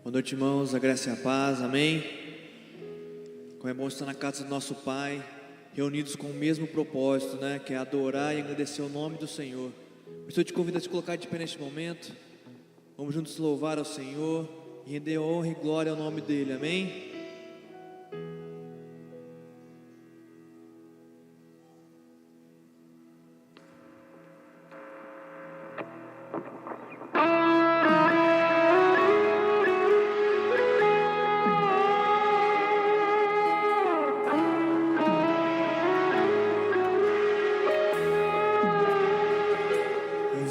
Boa noite, irmãos, a graça e a paz, amém? Como é bom estar na casa do nosso Pai, reunidos com o mesmo propósito, né? Que é adorar e agradecer o nome do Senhor. Eu estou te convidando a te colocar de pé neste momento. Vamos juntos louvar ao Senhor e render honra e glória ao nome dEle, amém?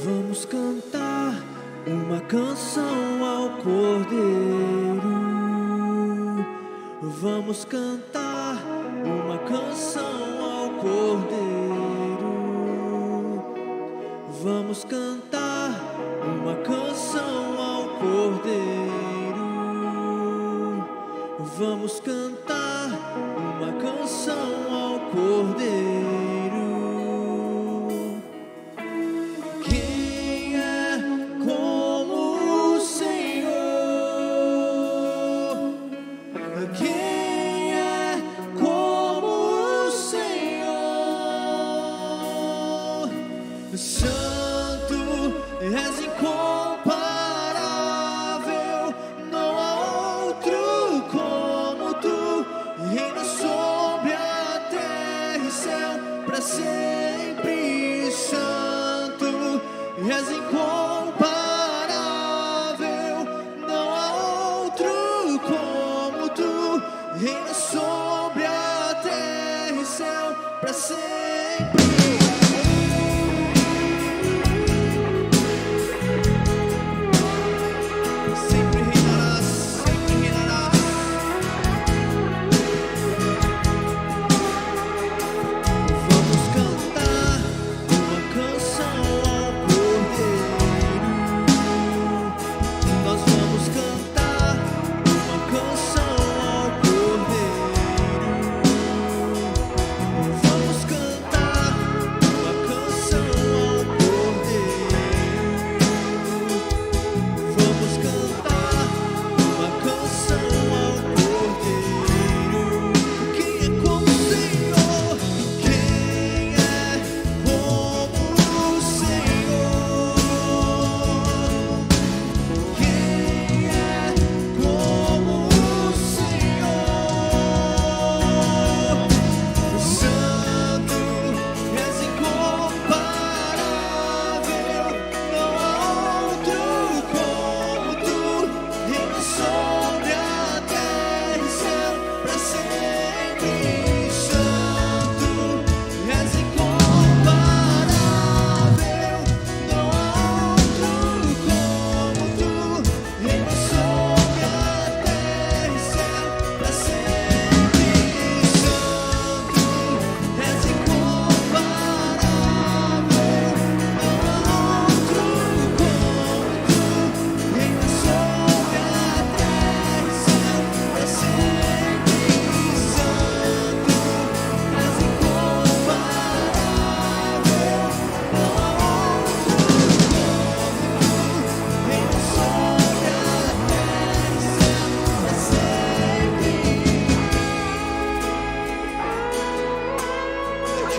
Vamos cantar uma canção ao Cordeiro. Vamos cantar uma canção ao Cordeiro. Vamos cantar uma canção ao Cordeiro. Vamos cantar uma canção ao Cordeiro. Santo, és incomparável, não há outro como tu, reina sobre a terra e céu para sempre. Santo, és incomparável, não há outro como tu, reina sobre a terra e céu para sempre.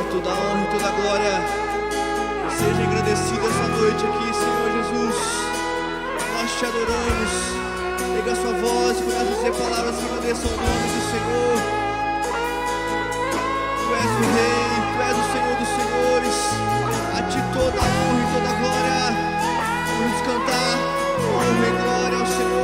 Toda a honra e toda a glória seja agradecida essa noite aqui, Senhor Jesus. Nós te adoramos. Pega a sua voz e começa a dizer palavras que agradeçam o nome do Senhor. Tu és o Rei, Tu és o Senhor dos Senhores. A Ti toda a honra e toda a glória. Vamos cantar honra e glória ao Senhor.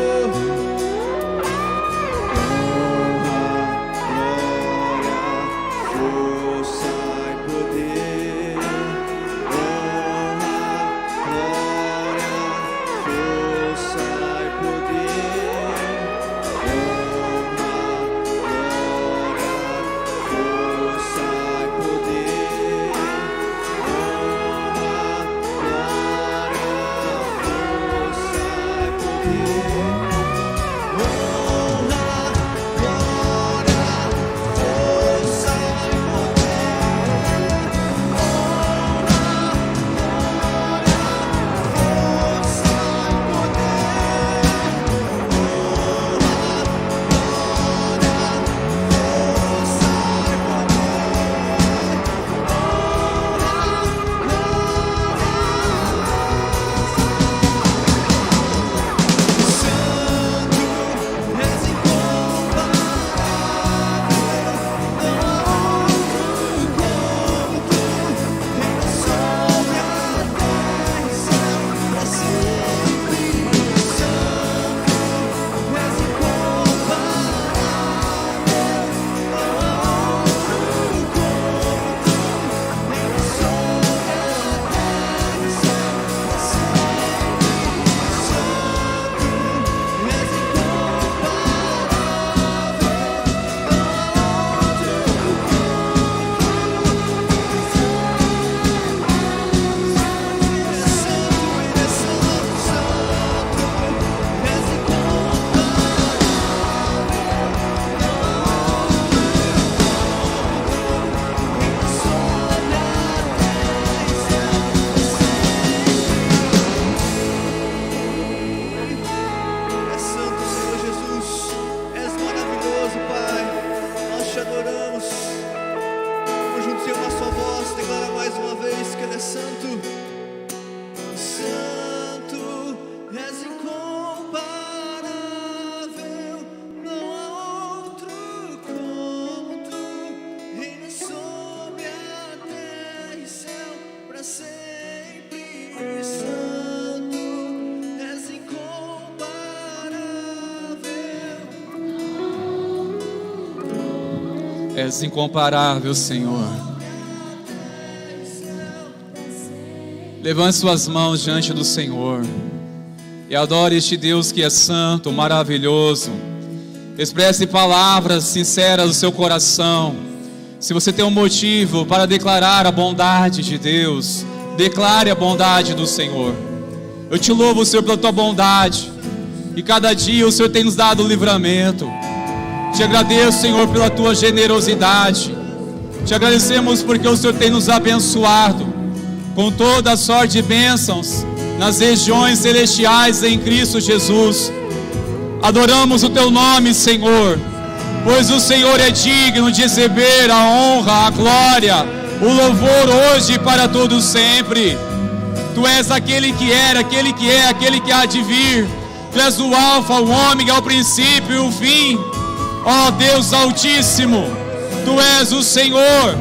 És incomparável, Senhor. Levante suas mãos diante do Senhor e adore este Deus que é santo, maravilhoso. Expresse palavras sinceras do seu coração. Se você tem um motivo para declarar a bondade de Deus, declare a bondade do Senhor. Eu te louvo, Senhor, pela tua bondade, e cada dia o Senhor tem nos dado livramento. Te agradeço, Senhor, pela tua generosidade. Te agradecemos porque o Senhor tem nos abençoado com toda a sorte de bênçãos nas regiões celestiais em Cristo Jesus. Adoramos o teu nome, Senhor, pois o Senhor é digno de receber a honra, a glória, o louvor hoje e para todo sempre. Tu és aquele que era, aquele que é, aquele que há de vir. Tu és o alfa, o ômega, o princípio e o fim. Ó Deus Altíssimo, Tu és o Senhor.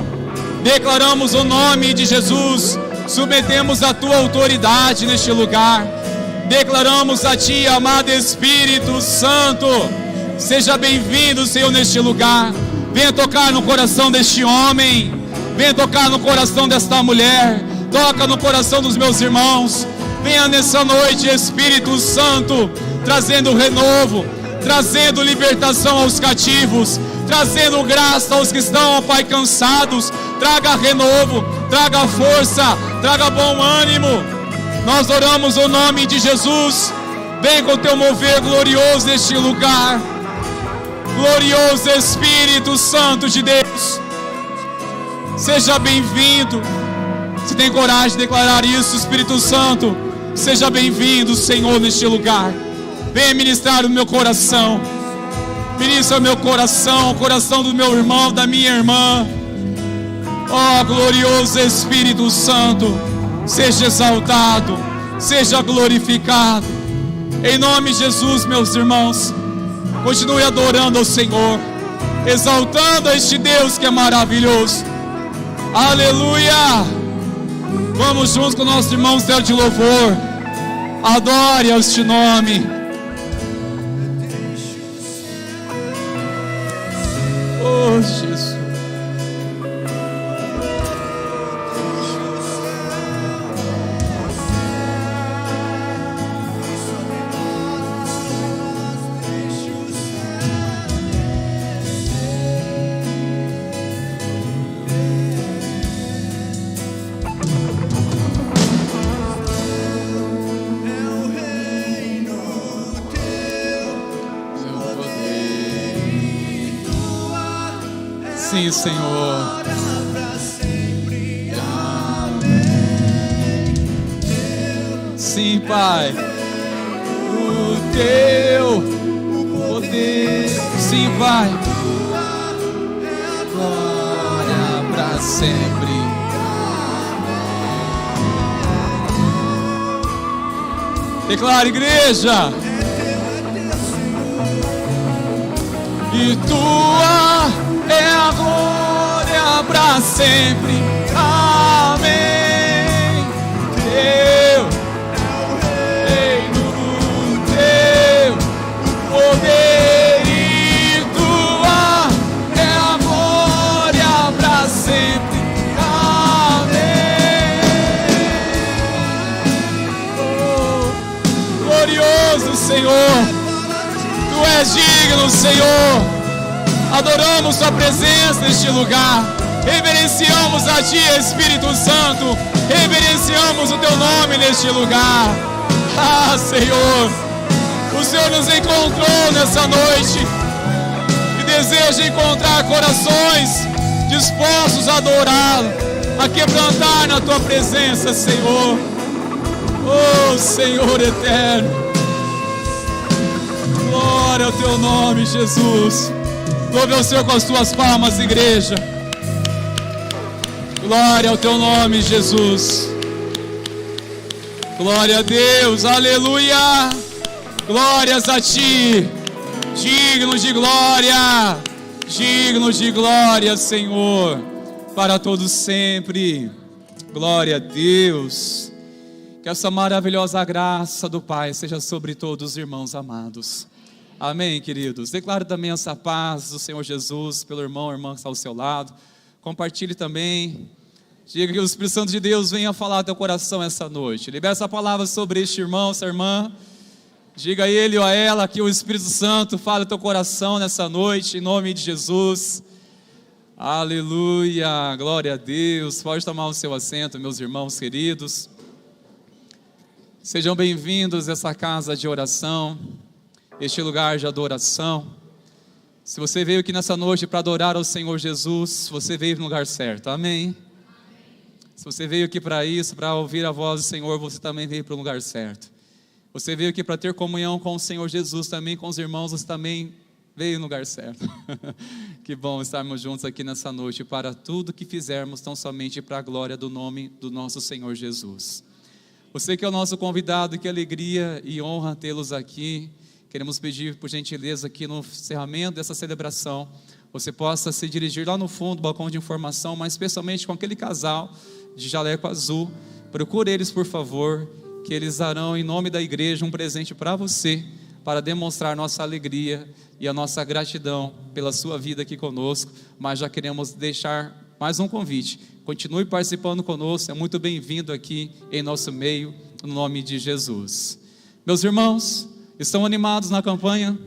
Declaramos o nome de Jesus, submetemos a Tua autoridade neste lugar. Declaramos a Ti, amado Espírito Santo, seja bem-vindo, Senhor, neste lugar. Venha tocar no coração deste homem, venha tocar no coração desta mulher, toca no coração dos meus irmãos. Venha nessa noite, Espírito Santo, trazendo renovo, trazendo libertação aos cativos, trazendo graça aos que estão, ó Pai, cansados. Traga renovo, traga força, traga bom ânimo. Nós oramos o nome de Jesus. Vem com o teu mover glorioso neste lugar. Glorioso Espírito Santo de Deus, seja bem-vindo. Se tem coragem de declarar isso, Espírito Santo, seja bem-vindo, Senhor, neste lugar. Venha ministrar o meu coração. Ministra o meu coração, o coração do meu irmão, da minha irmã. Ó glorioso Espírito Santo, seja exaltado, seja glorificado. Em nome de Jesus, meus irmãos, continue adorando ao Senhor, exaltando a este Deus que é maravilhoso. Aleluia! Vamos juntos com o nosso irmão Céu de louvor. Adore a este nome. Oh, Jesus. Sim, Senhor. Sim, Pai. O teu poder. Sim, Pai. Glória para sempre. Declara, igreja. E tua é a glória para sempre. Amém. Teu é o reino, teu poder e tua é a glória para sempre. Amém. Oh, glorioso Senhor, Tu és digno, Senhor. Adoramos Tua presença neste lugar. Reverenciamos a Ti, Espírito Santo. Reverenciamos o Teu nome neste lugar. Ah, Senhor, o Senhor nos encontrou nessa noite e deseja encontrar corações dispostos a adorá-lo, a quebrantar na Tua presença, Senhor. Oh, Senhor eterno, glória ao Teu nome, Jesus. Louve ao Senhor com as tuas palmas, igreja. Glória ao Teu nome, Jesus. Glória a Deus, aleluia. Glórias a Ti, digno de glória, Senhor, para todos sempre. Glória a Deus. Que essa maravilhosa graça do Pai seja sobre todos os irmãos amados. Amém, queridos? Declaro também essa paz do Senhor Jesus pelo irmão ou irmã que está ao seu lado. Compartilhe também. Diga que o Espírito Santo de Deus venha falar ao teu coração essa noite. Libera essa palavra sobre este irmão, essa irmã. Diga a ele ou a ela que o Espírito Santo fale ao teu coração nessa noite, em nome de Jesus. Aleluia, glória a Deus. Pode tomar o seu assento, meus irmãos queridos. Sejam bem-vindos a essa casa de oração, este lugar de adoração. Se você veio aqui nessa noite para adorar ao Senhor Jesus, você veio no lugar certo, amém? Se você veio aqui para isso, para ouvir a voz do Senhor, você também veio para o lugar certo. Você veio aqui para ter comunhão com o Senhor Jesus, também com os irmãos, você também veio no lugar certo. Que bom estarmos juntos aqui nessa noite, para tudo que fizermos, tão somente para a glória do nome do nosso Senhor Jesus. Você que é o nosso convidado, que alegria e honra tê-los aqui. Queremos pedir, por gentileza, que no encerramento dessa celebração, você possa se dirigir lá no fundo, do balcão de informação, mas especialmente com aquele casal de jaleco azul. Procure eles, por favor, que eles darão em nome da igreja um presente para você, para demonstrar nossa alegria e a nossa gratidão pela sua vida aqui conosco. Mas já queremos deixar mais um convite: continue participando conosco, é muito bem-vindo aqui em nosso meio, no nome de Jesus. Meus irmãos, estão animados na campanha?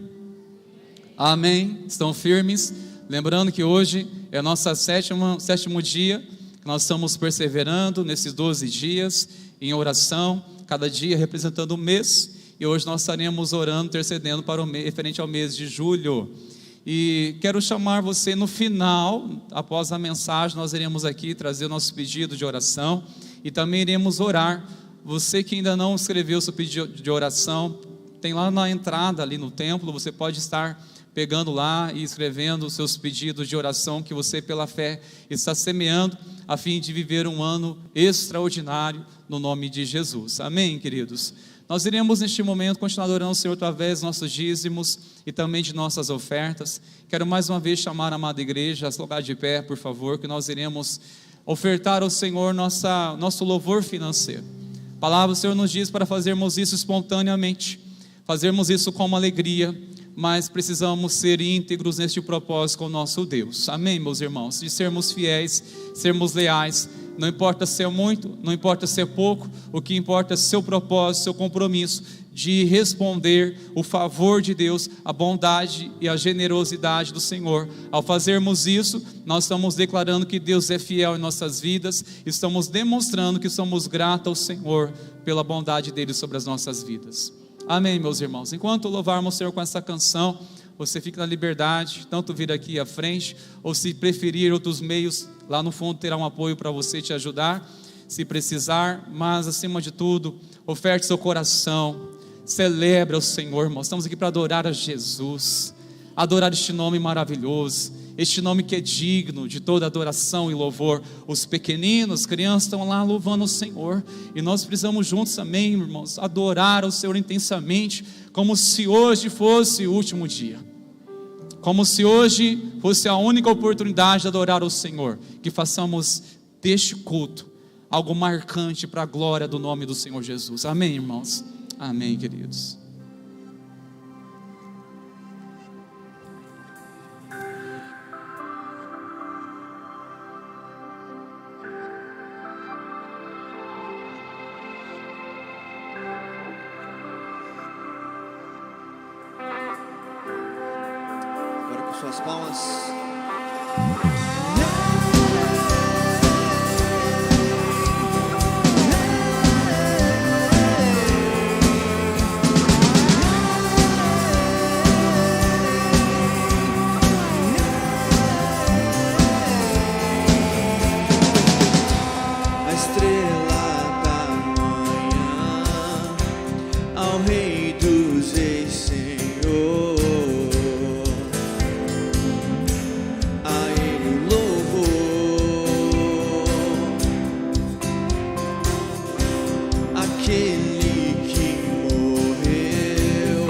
Amém? Estão firmes? Lembrando que hoje é nosso sétimo dia, que nós estamos perseverando nesses 12 dias em oração, cada dia representando um mês, e hoje nós estaremos orando, intercedendo para o mês, referente ao mês de julho. E quero chamar você no final, após a mensagem, nós iremos aqui trazer o nosso pedido de oração e também iremos orar. Você que ainda não escreveu o seu pedido de oração, tem lá na entrada, ali no templo, você pode estar pegando lá e escrevendo os seus pedidos de oração que você pela fé está semeando, a fim de viver um ano extraordinário no nome de Jesus. Amém, queridos? Nós iremos neste momento continuar adorando o Senhor através dos nossos dízimos e também de nossas ofertas. Quero mais uma vez chamar a amada igreja a se colocar de pé, por favor, que nós iremos ofertar ao Senhor nosso louvor financeiro. A palavra do Senhor nos diz para fazermos isso espontaneamente, fazermos isso com uma alegria, mas precisamos ser íntegros neste propósito com o nosso Deus. Amém, meus irmãos? De sermos fiéis, sermos leais. Não importa ser muito, não importa ser pouco, o que importa é seu propósito, seu compromisso de responder o favor de Deus, a bondade e a generosidade do Senhor. Ao fazermos isso, nós estamos declarando que Deus é fiel em nossas vidas, estamos demonstrando que somos gratos ao Senhor pela bondade dele sobre as nossas vidas. Amém, meus irmãos? Enquanto louvarmos o Senhor com essa canção, você fica na liberdade, tanto vir aqui à frente, ou se preferir outros meios, lá no fundo terá um apoio para você te ajudar, se precisar. Mas acima de tudo, oferte seu coração, celebra o Senhor, irmãos. Estamos aqui para adorar a Jesus, adorar este nome maravilhoso, este nome que é digno de toda adoração e louvor. Os pequeninos, crianças estão lá louvando o Senhor, e nós precisamos juntos também, irmãos, adorar o Senhor intensamente, como se hoje fosse o último dia, como se hoje fosse a única oportunidade de adorar o Senhor. Que façamos deste culto algo marcante para a glória do nome do Senhor Jesus. Amém, irmãos? Amém, queridos. Suas palmas. A estrela da manhã, ao Rei dos Reis, Senhor. Aquele que morreu,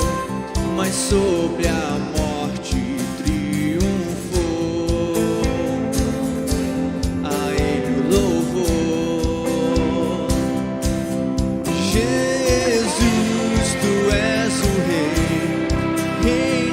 mas sobre a morte triunfou. A Ele o louvor. Jesus, Tu és o Rei, Rei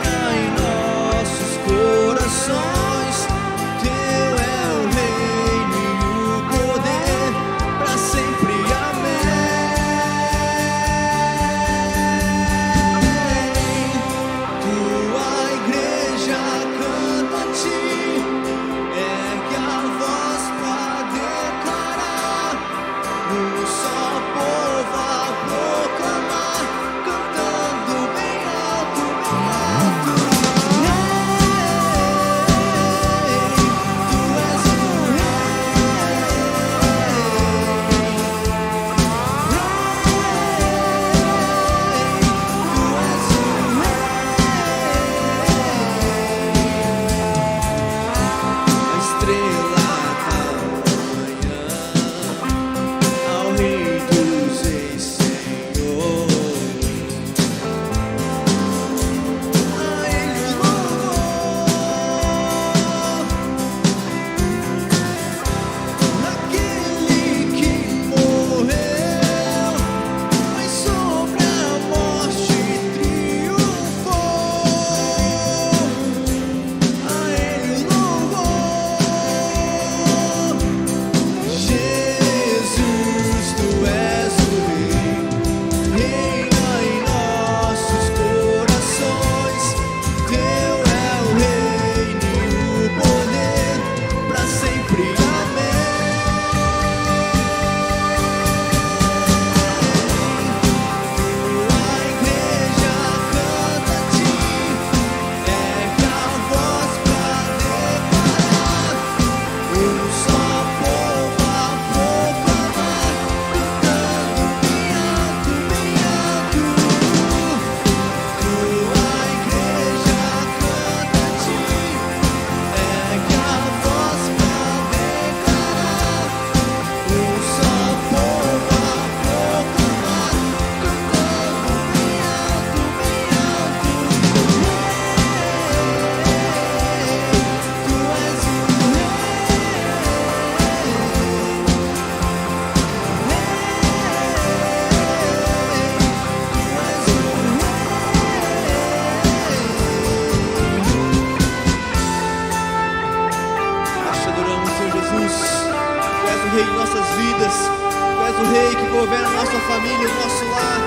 nossa família, o nosso lar.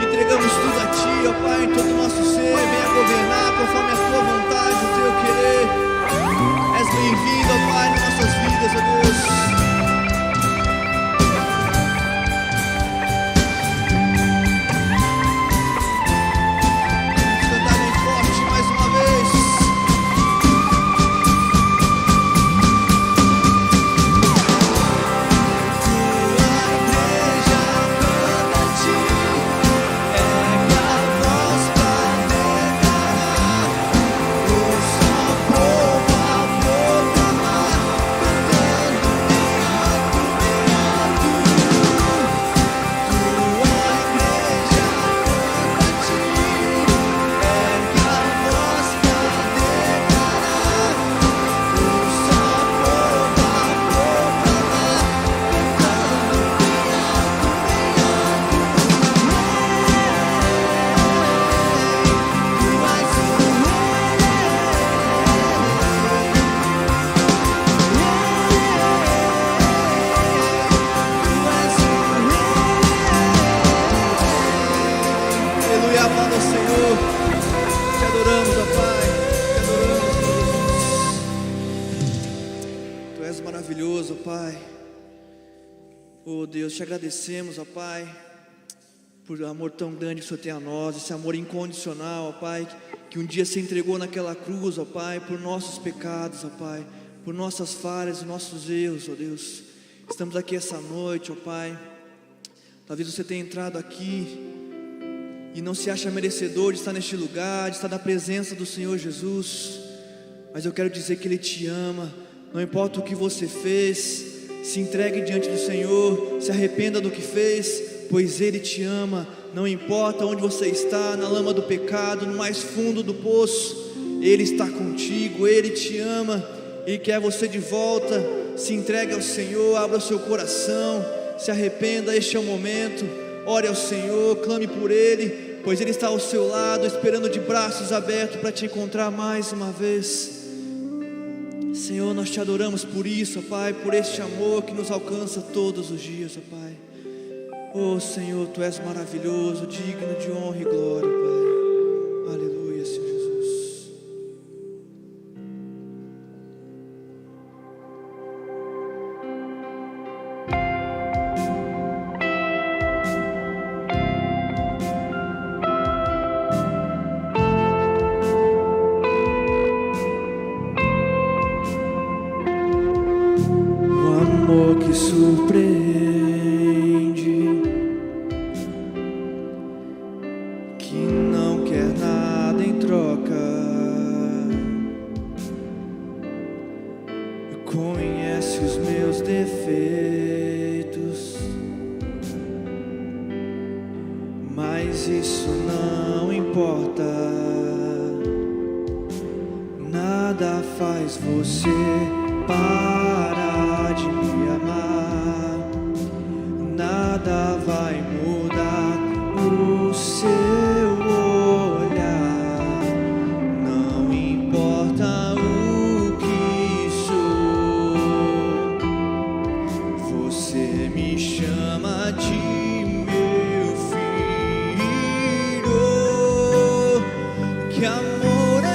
Entregamos tudo a Ti, ó Pai, todo o nosso ser. Venha governar conforme a Tua vontade, o Teu querer. És bem-vindo, ó Pai, nas nossas vidas, ó Deus. Maravilhoso, Pai. Oh Deus, te agradecemos, ó Pai, por o amor tão grande que o Senhor tem a nós, esse amor incondicional, ó Pai, que um dia se entregou naquela cruz, ó Pai, por nossos pecados, ó Pai, por nossas falhas e nossos erros, ó Deus. Estamos aqui essa noite, ó Pai. Talvez você tenha entrado aqui e não se acha merecedor de estar neste lugar, de estar na presença do Senhor Jesus, mas eu quero dizer que Ele te ama. Não importa o que você fez, se entregue diante do Senhor, se arrependa do que fez, pois Ele te ama. Não importa onde você está, na lama do pecado, no mais fundo do poço, Ele está contigo, Ele te ama, Ele quer você de volta. Se entregue ao Senhor, abra o seu coração, se arrependa, este é o momento. Ore ao Senhor, clame por Ele, pois Ele está ao seu lado, esperando de braços abertos para te encontrar mais uma vez. Senhor, nós te adoramos por isso, ó Pai, por este amor que nos alcança todos os dias, ó Pai. Oh Senhor, Tu és maravilhoso, digno de honra e glória, Pai. Aleluia, Senhor Jesus. Que surpreende, que não quer nada em troca, conhece os meus defeitos, mas isso não importa. Nada faz você parar de me amar, nada vai mudar o seu olhar. Não importa o que sou, você me chama de meu filho. Que amor é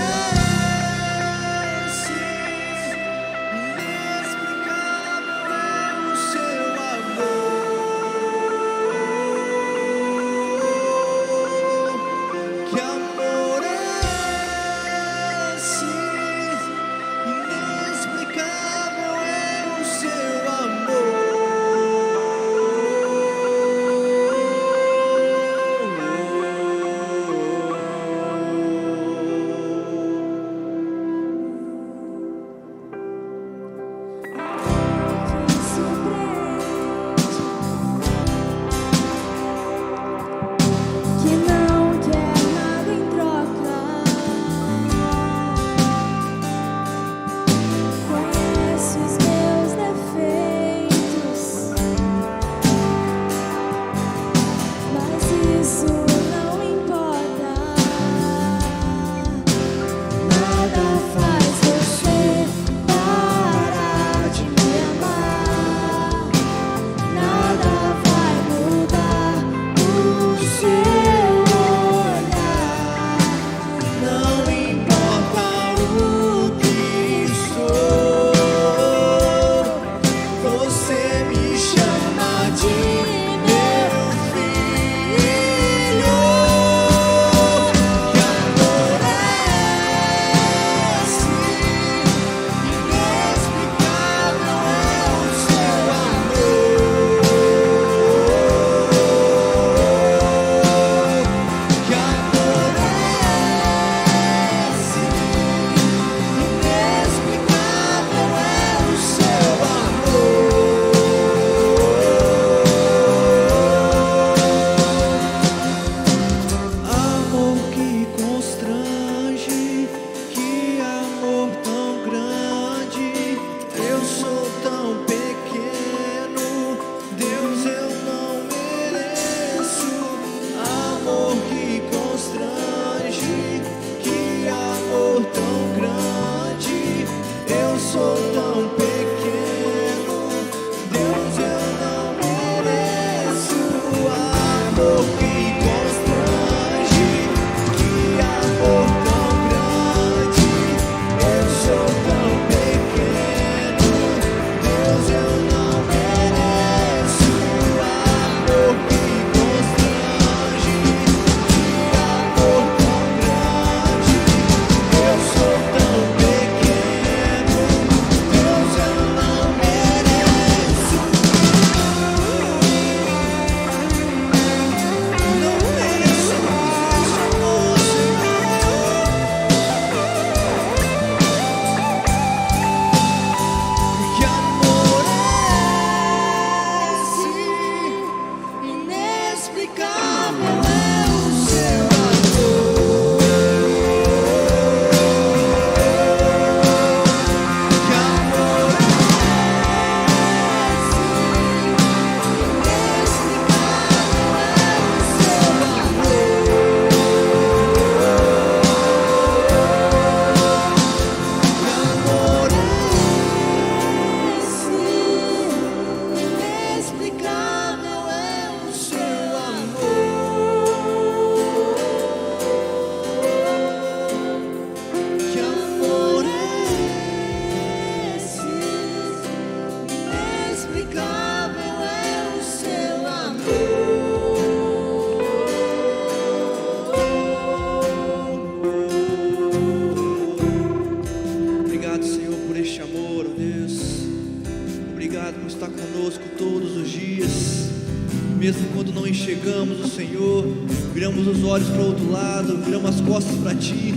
negamos o Senhor, viramos os olhos para o outro lado, viramos as costas para Ti,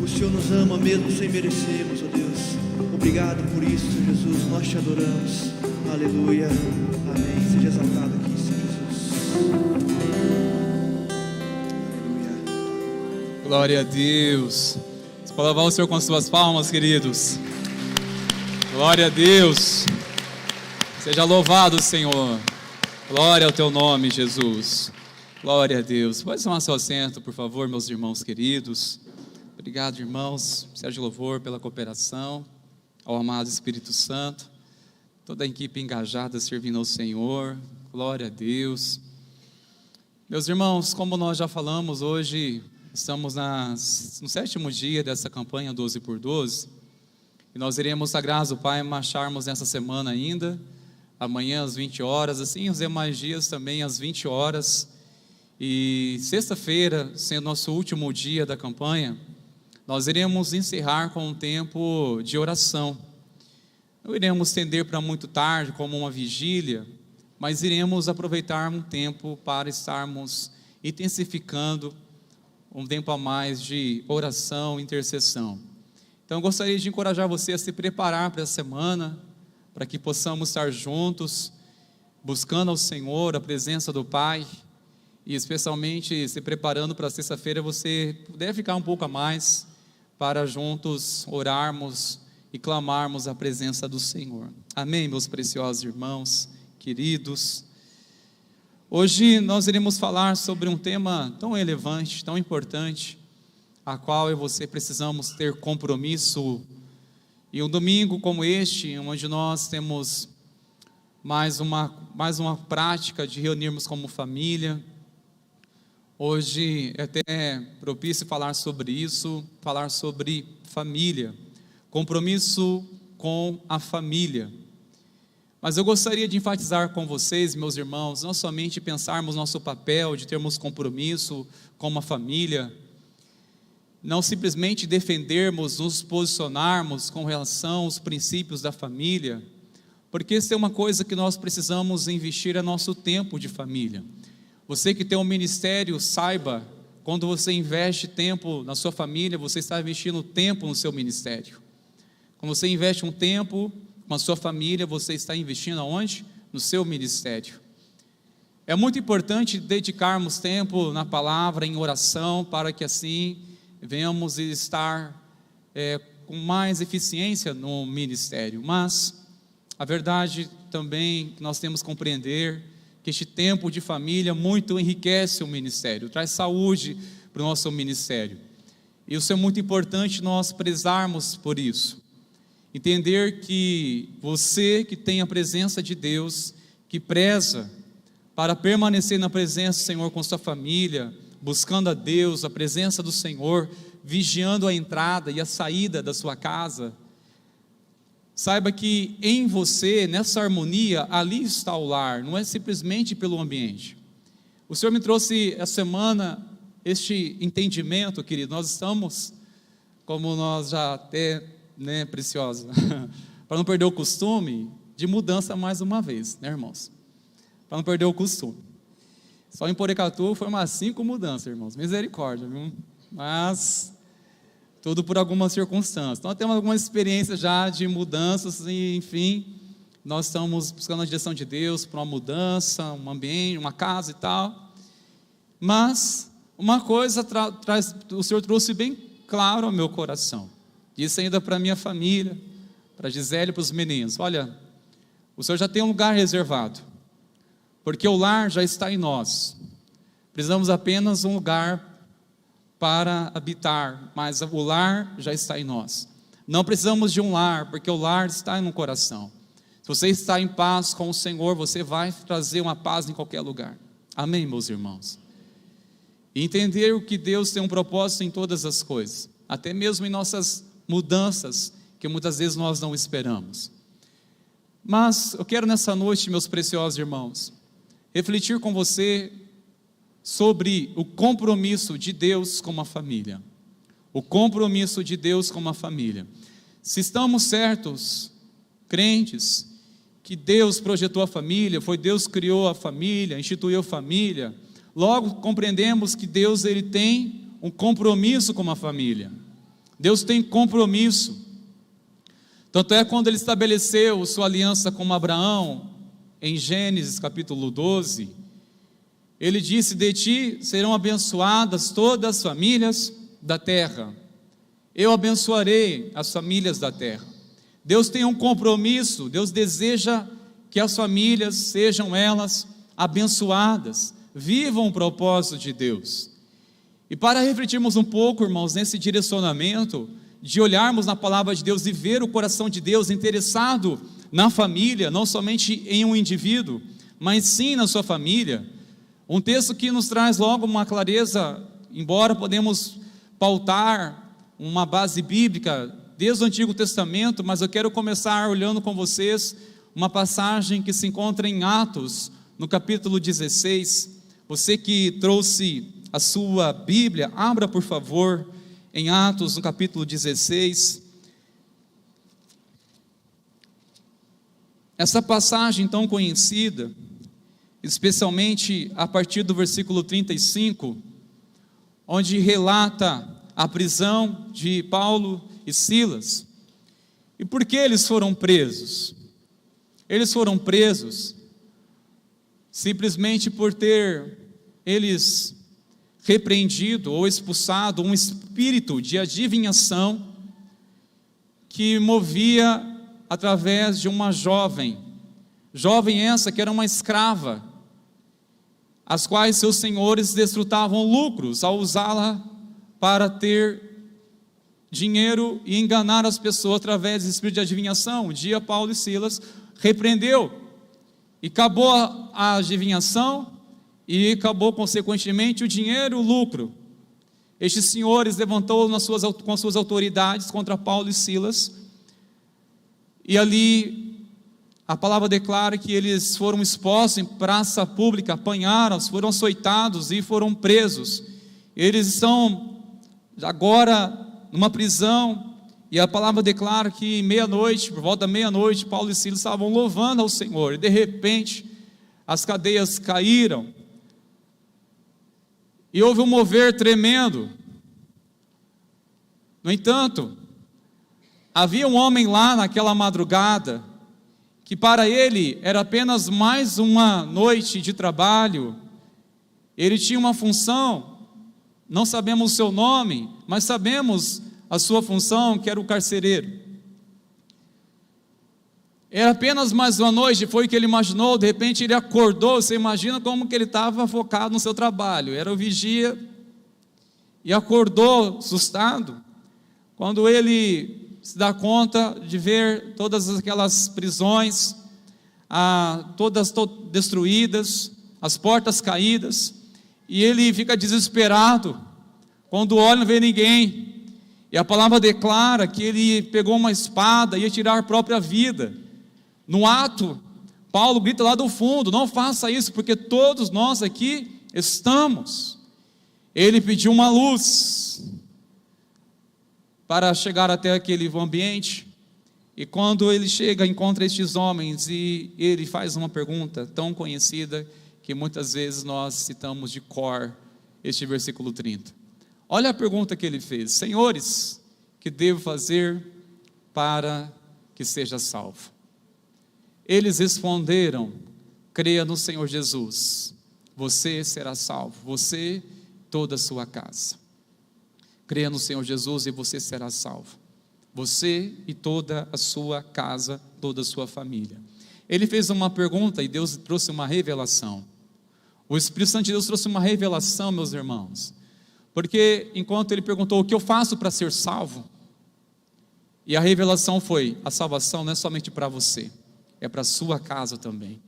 o Senhor nos ama mesmo sem merecermos, ó Deus. Obrigado por isso, Jesus, nós Te adoramos. Aleluia, amém. Seja exaltado aqui, Senhor Jesus. Aleluia. Glória a Deus. Você pode louvar o Senhor com as suas palmas, queridos. Glória a Deus. Seja louvado, Senhor. Glória ao Teu nome, Jesus. Glória a Deus. Pode tomar seu assento, por favor, meus irmãos queridos. Obrigado, irmãos, Sérgio Louvor, pela cooperação, ao amado Espírito Santo, toda a equipe engajada servindo ao Senhor. Glória a Deus. Meus irmãos, como nós já falamos, hoje estamos no 7º dia dessa campanha 12 por 12, e nós iremos, a graça do Pai, marcharmos nessa semana ainda, amanhã às 20 horas, assim os demais dias também às 20 horas, e sexta-feira, sendo nosso último dia da campanha, nós iremos encerrar com um tempo de oração. Não iremos estender para muito tarde, como uma vigília, mas iremos aproveitar um tempo para estarmos intensificando um tempo a mais de oração e intercessão. Então eu gostaria de encorajar você a se preparar para essa semana, para que possamos estar juntos, buscando ao Senhor, a presença do Pai, e especialmente se preparando para sexta-feira, você puder ficar um pouco a mais, para juntos orarmos e clamarmos a presença do Senhor. Amém, meus preciosos irmãos, queridos. Hoje nós iremos falar sobre um tema tão relevante, tão importante, a qual eu e você precisamos ter compromisso. E um domingo como este, onde nós temos mais uma prática de reunirmos como família, hoje é até propício falar sobre isso, falar sobre família, compromisso com a família. Mas eu gostaria de enfatizar com vocês, meus irmãos, não somente pensarmos nosso papel de termos compromisso com uma família, não simplesmente defendermos, nos posicionarmos com relação aos princípios da família, porque isso é uma coisa que nós precisamos investir, é nosso tempo de família. Você que tem um ministério, saiba, quando você investe tempo na sua família, você está investindo tempo no seu ministério. Quando você investe um tempo com a sua família, você está investindo aonde? No seu ministério. É muito importante dedicarmos tempo na palavra, em oração, para que assim venhamos estar com mais eficiência no ministério. Mas a verdade também que nós temos que compreender que este tempo de família muito enriquece o ministério, traz saúde para o nosso ministério. E isso é muito importante nós prezarmos por isso. Entender que você que tem a presença de Deus, que preza para permanecer na presença do Senhor com sua família, buscando a Deus, a presença do Senhor, vigiando a entrada e a saída da sua casa, saiba que em você, nessa harmonia, ali está o lar, não é simplesmente pelo ambiente. O Senhor me trouxe essa semana este entendimento, querido. Nós estamos, como nós já até, preciosa, para não perder o costume de mudança mais uma vez, irmãos? Para não perder o costume. Só em Porecatu foi umas 5 mudanças, irmãos, misericórdia, viu? Mas tudo por algumas circunstâncias. Então, temos algumas experiências já de mudanças e, enfim, nós estamos buscando a direção de Deus para uma mudança, um ambiente, uma casa e tal. Mas uma coisa o Senhor trouxe bem claro ao meu coração. Disse ainda para a minha família, para a Gisele e para os meninos: olha, o Senhor já tem um lugar reservado, porque o lar já está em nós. Precisamos apenas um lugar para habitar, mas o lar já está em nós. Não precisamos de um lar, porque o lar está no coração. Se você está em paz com o Senhor, você vai trazer uma paz em qualquer lugar. Amém, meus irmãos? E entender que Deus tem um propósito em todas as coisas, até mesmo em nossas mudanças, que muitas vezes nós não esperamos. Mas eu quero nessa noite, meus preciosos irmãos, refletir com você sobre o compromisso de Deus com a família. O compromisso de Deus com a família. Se estamos certos, crentes, que Deus projetou a família, foi Deus que criou a família, instituiu a família, Logo compreendemos que Deus ele tem um compromisso com a família. Deus tem compromisso. Tanto é quando ele estabeleceu sua aliança com Abraão, em Gênesis capítulo 12, ele disse: de ti serão abençoadas todas as famílias da terra. Eu abençoarei as famílias da terra. Deus tem um compromisso, Deus deseja que as famílias sejam elas abençoadas, vivam o propósito de Deus. E para refletirmos um pouco, irmãos, nesse direcionamento, de olharmos na palavra de Deus e ver o coração de Deus interessado na família, não somente em um indivíduo, mas sim na sua família, um texto que nos traz logo uma clareza, embora podemos pautar uma base bíblica desde o Antigo Testamento, mas eu quero começar olhando com vocês uma passagem que se encontra em Atos, no capítulo 16. Você que trouxe a sua Bíblia, abra por favor em Atos, no capítulo 16. Essa passagem tão conhecida, especialmente a partir do versículo 35, onde relata a prisão de Paulo e Silas. E por que eles foram presos? Eles foram presos simplesmente por ter eles repreendido ou expulsado um espírito de adivinhação que movia através de uma jovem essa que era uma escrava, as quais seus senhores desfrutavam lucros ao usá-la para ter dinheiro e enganar as pessoas através de espírito de adivinhação. Um dia Paulo e Silas repreendeu, e acabou a adivinhação, e acabou consequentemente o dinheiro, o lucro. Estes senhores levantou com suas autoridades contra Paulo e Silas, e ali a palavra declara que eles foram expostos em praça pública, apanharam, foram açoitados e foram presos. Eles estão agora numa prisão, e a palavra declara que por volta da meia-noite, Paulo e Silas estavam louvando ao Senhor, e de repente as cadeias caíram, e houve um mover tremendo. No entanto, havia um homem lá naquela madrugada, que para ele era apenas mais uma noite de trabalho. Ele tinha uma função, não sabemos o seu nome, mas sabemos a sua função, que era o carcereiro. Era apenas mais uma noite, foi o que ele imaginou. De repente ele acordou, você imagina como que ele estava focado no seu trabalho, era o vigia, e acordou assustado, quando ele se dá conta de ver todas aquelas prisões, todas destruídas, as portas caídas, e ele fica desesperado, quando olha não vê ninguém, e a palavra declara que ele pegou uma espada e ia tirar a própria vida. No ato, Paulo grita lá do fundo: não faça isso, porque todos nós aqui estamos. Ele pediu uma luz para chegar até aquele ambiente, e quando ele chega, encontra estes homens, e ele faz uma pergunta tão conhecida, que muitas vezes nós citamos de cor, este versículo 30. Olha a pergunta que ele fez: senhores, que devo fazer para que seja salvo? Eles responderam: creia no Senhor Jesus, você será salvo, você e toda a sua casa. Creia no Senhor Jesus e você será salvo, você e toda a sua casa, toda a sua família. Ele fez uma pergunta e Deus trouxe uma revelação. O Espírito Santo de Deus trouxe uma revelação, meus irmãos, porque enquanto ele perguntou: o que eu faço para ser salvo? E a revelação foi: a salvação não é somente para você, é para a sua casa também.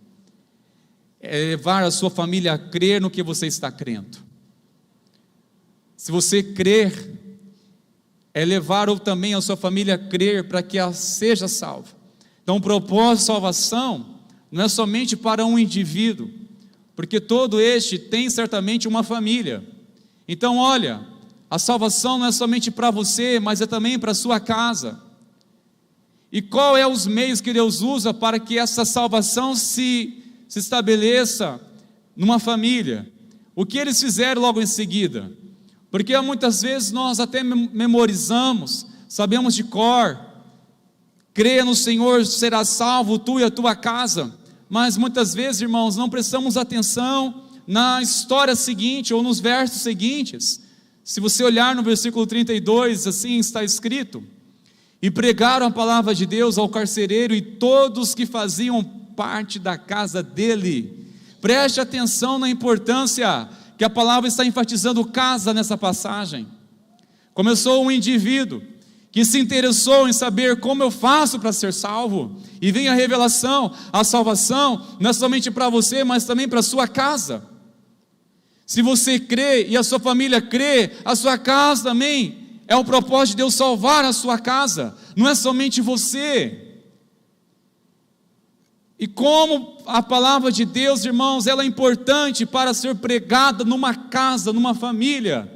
É levar a sua família a crer no que você está crendo. Se você crer, é levar também a sua família a crer para que ela seja salva. Então o propósito de salvação não é somente para um indivíduo, porque todo este tem certamente uma família. Então olha, a salvação não é somente para você, mas é também para a sua casa. E qual é os meios que Deus usa para que essa salvação se estabeleça numa família? o que eles fizeram logo em seguida? Porque muitas vezes nós até memorizamos, sabemos de cor, crê no Senhor, será salvo tu e a tua casa, mas muitas vezes, irmãos, não prestamos atenção na história seguinte, ou nos versos seguintes. Se você olhar no versículo 32, assim está escrito: e pregaram a palavra de Deus ao carcereiro e todos que faziam parte da casa dele. Preste atenção na importância que a palavra está enfatizando casa nessa passagem. Começou um indivíduo que se interessou em saber como eu faço para ser salvo, e vem a revelação, a salvação não é somente para você, mas também para a sua casa. Se você crê e a sua família crê, a sua casa também é o propósito de Deus salvar a sua casa, não é somente você. E como a palavra de Deus, irmãos, ela é importante para ser pregada numa casa, numa família,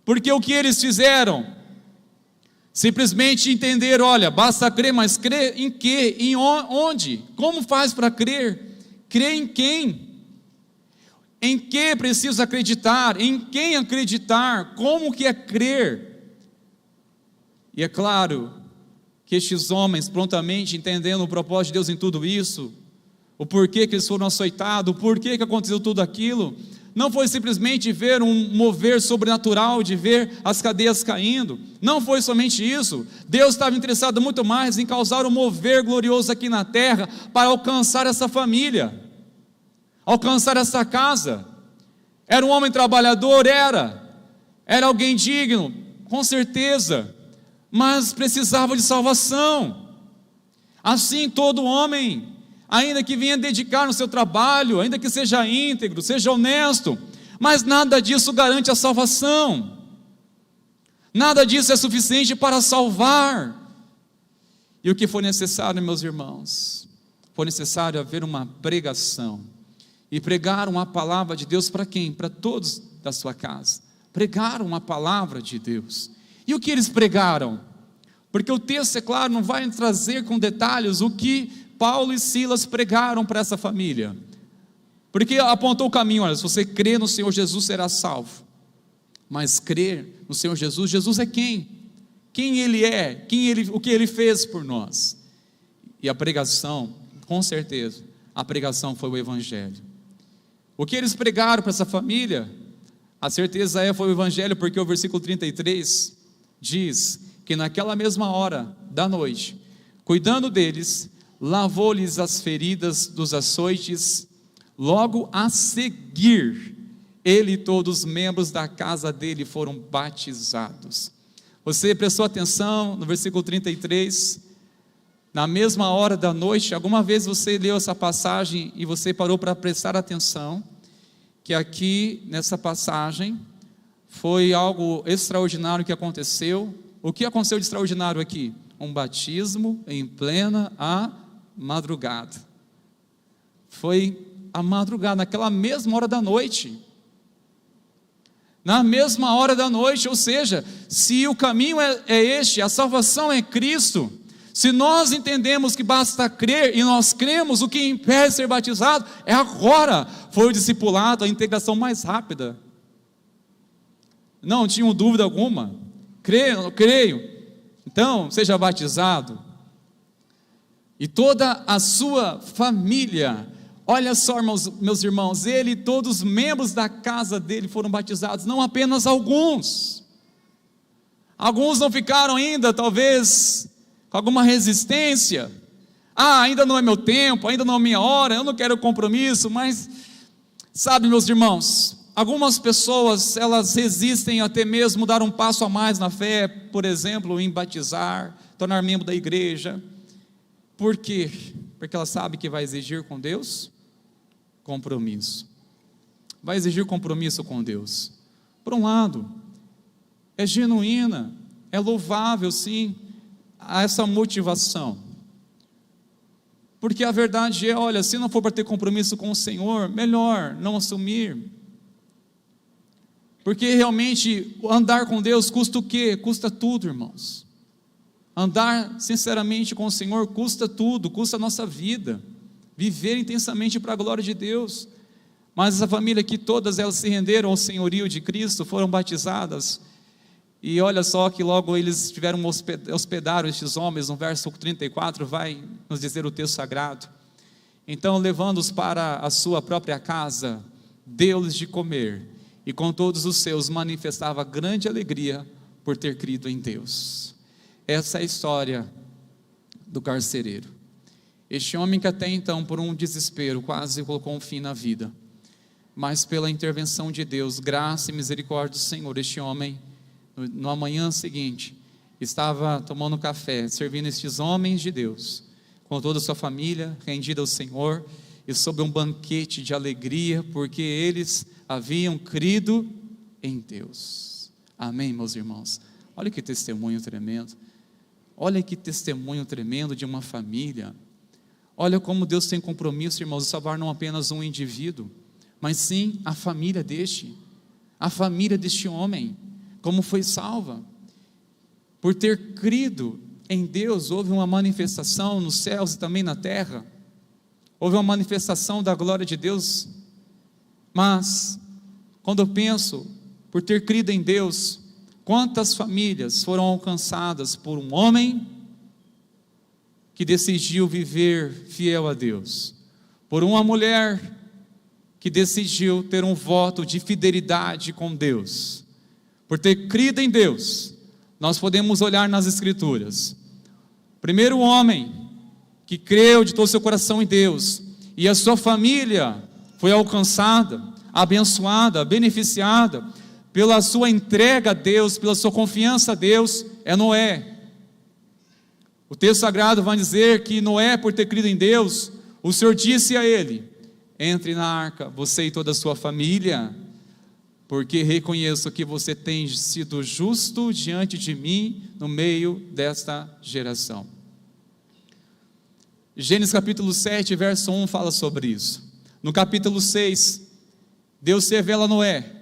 porque o que eles fizeram? Simplesmente entender, olha, basta crer, mas crer em quê? Em onde? Como faz para crer? Crer em quem? Em que preciso acreditar? Em quem acreditar? Como que é crer? E é claro que estes homens, prontamente entendendo o propósito de Deus em tudo isso, o porquê que eles foram açoitados, o porquê que aconteceu tudo aquilo, não foi simplesmente ver um mover sobrenatural, de ver as cadeias caindo, não foi somente isso. Deus estava interessado muito mais em causar um mover glorioso aqui na terra, para alcançar essa família, alcançar essa casa. Era um homem trabalhador? Era alguém digno? Com certeza, mas precisava de salvação. Assim todo homem, ainda que venha dedicar no seu trabalho, ainda que seja íntegro, seja honesto, mas nada disso garante a salvação, nada disso é suficiente para salvar. E o que foi necessário, meus irmãos? Foi necessário haver uma pregação, e pregaram a palavra de Deus para quem? Para todos da sua casa. Pregaram a palavra de Deus. E o que eles pregaram? Porque o texto, é claro, não vai trazer com detalhes o que Paulo e Silas pregaram para essa família, porque apontou o caminho: olha, se você crer no Senhor Jesus, será salvo. Mas crer no Senhor Jesus, Jesus é quem? Quem Ele é? O que Ele fez por nós? E a pregação, com certeza, a pregação foi o Evangelho. O que eles pregaram para essa família? A certeza foi o Evangelho, porque o versículo 33 diz que naquela mesma hora da noite, cuidando deles, lavou-lhes as feridas dos açoites. Logo a seguir, ele e todos os membros da casa dele foram batizados. Você prestou atenção no versículo 33? Na mesma hora da noite, alguma vez você leu essa passagem e você parou para prestar atenção que aqui nessa passagem foi algo extraordinário que aconteceu? O que aconteceu de extraordinário aqui? Um batismo em plena madrugada. Foi a madrugada, naquela mesma hora da noite. Na mesma hora da noite, ou seja, se o caminho é este, a salvação é Cristo, se nós entendemos que basta crer, e nós cremos, o que impede ser batizado é agora. Foi o discipulado, a integração mais rápida. Não tinham dúvida alguma. Creio. Então, seja batizado. E toda a sua família, olha só, meus irmãos, ele e todos os membros da casa dele foram batizados, não apenas alguns. Alguns não ficaram ainda, talvez, com alguma resistência. Ainda não é meu tempo, ainda não é minha hora, eu não quero compromisso, mas, sabe, meus irmãos, algumas pessoas, elas resistem até mesmo dar um passo a mais na fé, por exemplo, em batizar, tornar membro da igreja. Por quê? Porque ela sabe que vai exigir com Deus compromisso. Vai exigir compromisso com Deus. Por um lado, é genuína, é louvável sim, essa motivação. Porque a verdade é, olha, se não for para ter compromisso com o Senhor, melhor não assumir. Porque realmente andar com Deus custa o quê? Custa tudo, irmãos. Andar sinceramente com o Senhor custa tudo, custa a nossa vida. Viver intensamente para a glória de Deus. Mas essa família aqui, todas elas se renderam ao senhorio de Cristo, foram batizadas. E olha só que logo eles tiveram hospedaram estes homens, no verso 34 vai nos dizer o texto sagrado. Então, levando-os para a sua própria casa, deu-lhes de comer, e com todos os seus manifestava grande alegria por ter crido em Deus. Essa é a história do carcereiro. Este homem que até então, por um desespero, quase colocou um fim na vida, mas pela intervenção de Deus, graça e misericórdia do Senhor, este homem, na manhã seguinte, estava tomando café, servindo estes homens de Deus, com toda a sua família, rendida ao Senhor, e sob um banquete de alegria, porque eles haviam crido em Deus. Amém, meus irmãos? Olha que testemunho tremendo. Olha que testemunho tremendo de uma família. Olha como Deus tem compromisso, irmãos, de salvar não apenas um indivíduo, mas sim a família deste homem, como foi salva. Por ter crido em Deus, houve uma manifestação nos céus e também na terra, houve uma manifestação da glória de Deus. Mas, quando eu penso, por ter crido em Deus, quantas famílias foram alcançadas por um homem que decidiu viver fiel a Deus, por uma mulher que decidiu ter um voto de fidelidade com Deus, por ter crido em Deus. Nós podemos olhar nas Escrituras, primeiro homem que creu de todo o seu coração em Deus, e a sua família foi alcançada, abençoada, beneficiada, pela sua entrega a Deus, pela sua confiança a Deus, é Noé. O texto sagrado vai dizer que Noé, por ter crido em Deus, o Senhor disse a ele: entre na arca, você e toda a sua família, porque reconheço que você tem sido justo diante de mim no meio desta geração. Gênesis capítulo 7, verso 1 fala sobre isso. No capítulo 6, Deus se revela a Noé,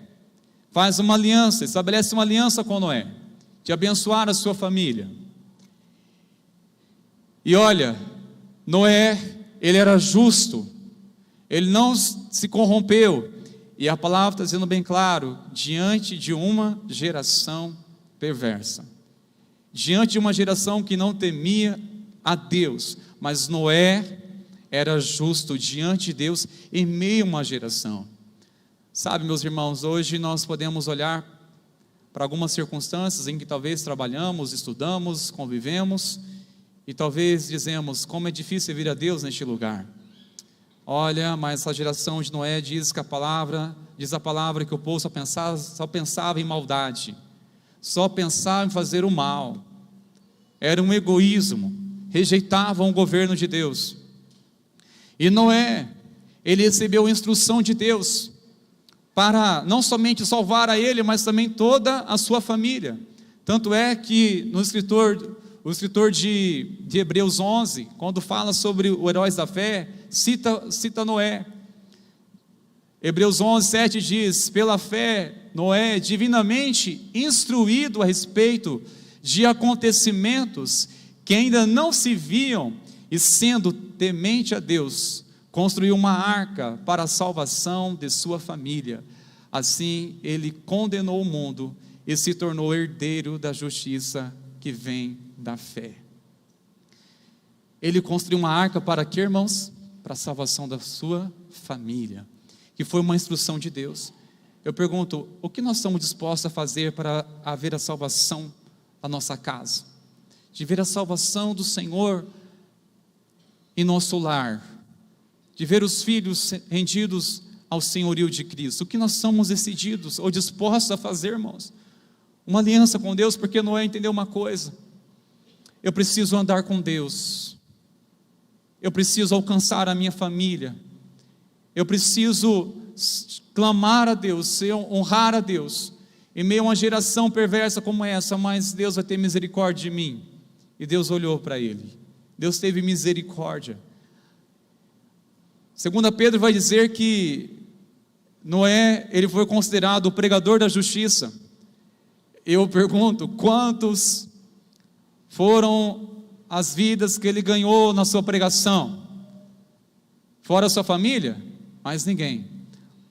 faz uma aliança, estabelece uma aliança com Noé, de abençoar a sua família. E olha, Noé, ele era justo, ele não se corrompeu, e a palavra está dizendo bem claro, diante de uma geração perversa, diante de uma geração que não temia a Deus, mas Noé era justo diante de Deus em meio a uma geração. Sabe, meus irmãos, hoje nós podemos olhar para algumas circunstâncias em que talvez trabalhamos, estudamos, convivemos, e talvez dizemos, como é difícil servir a Deus neste lugar. Olha, mas a geração de Noé diz a palavra que o povo só pensava em maldade, só pensava em fazer o mal, era um egoísmo, rejeitavam o governo de Deus. E Noé, ele recebeu a instrução de Deus, para não somente salvar a ele, mas também toda a sua família. Tanto é que o escritor de Hebreus 11, quando fala sobre os heróis da fé, cita Noé. Hebreus 11, 7 diz: pela fé, Noé, divinamente instruído a respeito de acontecimentos que ainda não se viam, e sendo temente a Deus, construiu uma arca para a salvação de sua família. Assim ele condenou o mundo e se tornou herdeiro da justiça que vem da fé. Ele construiu uma arca para quê, irmãos? Para a salvação da sua família, que foi uma instrução de Deus. Eu pergunto, o que nós estamos dispostos a fazer para haver a salvação da nossa casa? De ver a salvação do Senhor em nosso lar, de ver os filhos rendidos ao senhorio de Cristo. O que nós somos decididos ou dispostos a fazer, irmãos? Uma aliança com Deus, porque Noé entendeu uma coisa: eu preciso andar com Deus, eu preciso alcançar a minha família, eu preciso clamar a Deus, honrar a Deus, em meio a uma geração perversa como essa, mas Deus vai ter misericórdia de mim. E Deus olhou para ele, Deus teve misericórdia. 2 Pedro vai dizer que Noé, ele foi considerado o pregador da justiça. Eu pergunto, quantos foram as vidas que ele ganhou na sua pregação? Fora a sua família? Mais ninguém.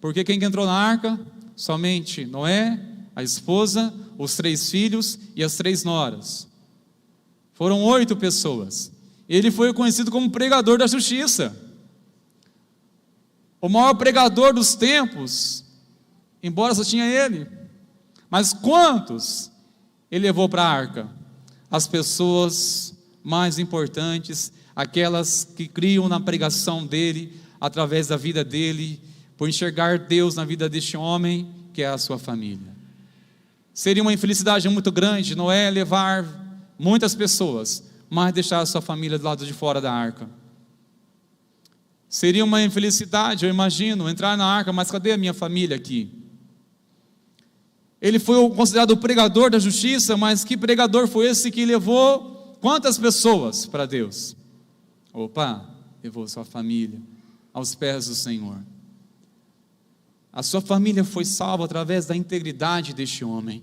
Porque quem que entrou na arca? Somente Noé, a esposa, os 3 filhos e as 3 noras. Foram 8 pessoas. Ele foi conhecido como pregador da justiça. O maior pregador dos tempos, embora só tinha ele. Mas quantos ele levou para a arca? As pessoas mais importantes, aquelas que criam na pregação dele, através da vida dele, por enxergar Deus na vida deste homem, que é a sua família. Seria uma infelicidade muito grande Noé levar muitas pessoas, mas deixar a sua família do lado de fora da arca. Seria uma infelicidade, eu imagino, entrar na arca, mas cadê a minha família aqui? Ele foi considerado o pregador da justiça, mas que pregador foi esse que levou quantas pessoas para Deus? Opa, levou sua família aos pés do Senhor. A sua família foi salva através da integridade deste homem,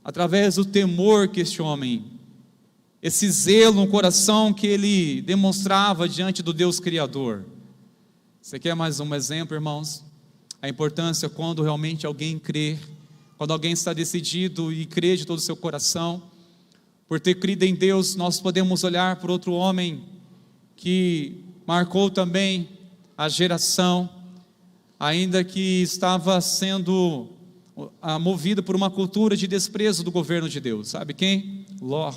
através do temor que este homem, esse zelo no coração que ele demonstrava diante do Deus Criador. Você quer mais um exemplo, irmãos? A importância quando realmente alguém crê, quando alguém está decidido e crê de todo o seu coração, por ter crido em Deus, nós podemos olhar para outro homem que marcou também a geração, ainda que estava sendo movido por uma cultura de desprezo do governo de Deus. Sabe quem? Ló.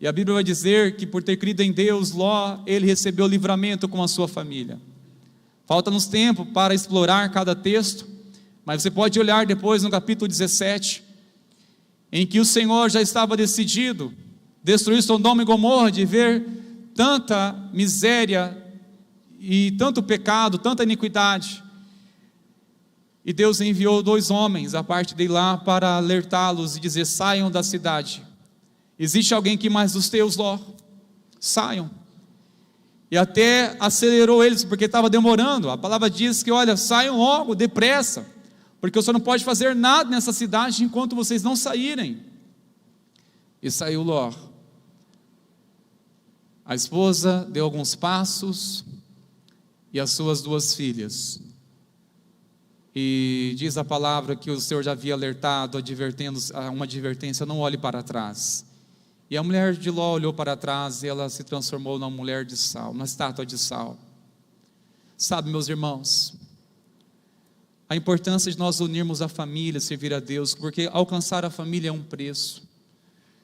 E a Bíblia vai dizer que por ter crido em Deus, Ló, ele recebeu livramento com a sua família. Falta-nos tempo para explorar cada texto, mas você pode olhar depois no capítulo 17, em que o Senhor já estava decidido destruir Sodoma e Gomorra, de ver tanta miséria e tanto pecado, tanta iniquidade. E Deus enviou 2 homens a parte dele lá para alertá-los e dizer: saiam da cidade. Existe alguém que mais dos teus, Ló? Saiam. E até acelerou eles, porque estava demorando. A palavra diz que, olha, saiam logo, depressa, porque você não pode fazer nada nessa cidade enquanto vocês não saírem. E saiu Ló. A esposa deu alguns passos, e as suas 2 filhas. E diz a palavra que o Senhor já havia alertado, advertendo, uma advertência: não olhe para trás. E a mulher de Ló olhou para trás e ela se transformou numa mulher de sal, uma estátua de sal. Sabe, meus irmãos, a importância de nós unirmos a família, servir a Deus, porque alcançar a família é um preço.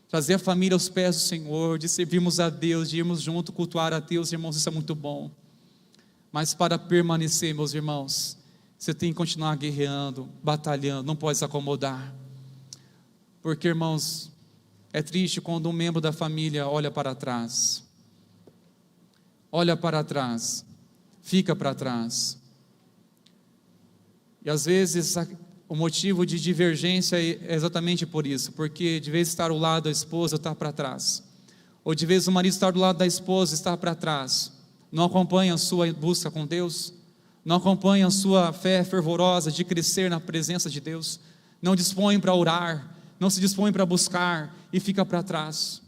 Trazer a família aos pés do Senhor, de servirmos a Deus, de irmos junto cultuar a Deus, irmãos, isso é muito bom. Mas para permanecer, meus irmãos, você tem que continuar guerreando, batalhando, não pode se acomodar. Porque, irmãos, é triste quando um membro da família olha para trás. Olha para trás, fica para trás. E às vezes o motivo de divergência é exatamente por isso, porque de vez estar ao lado da esposa está para trás, ou de vez o marido estar do lado da esposa está para trás, não acompanha a sua busca com Deus, não acompanha a sua fé fervorosa de crescer na presença de Deus, não dispõe para orar, não se dispõe para buscar e fica para trás.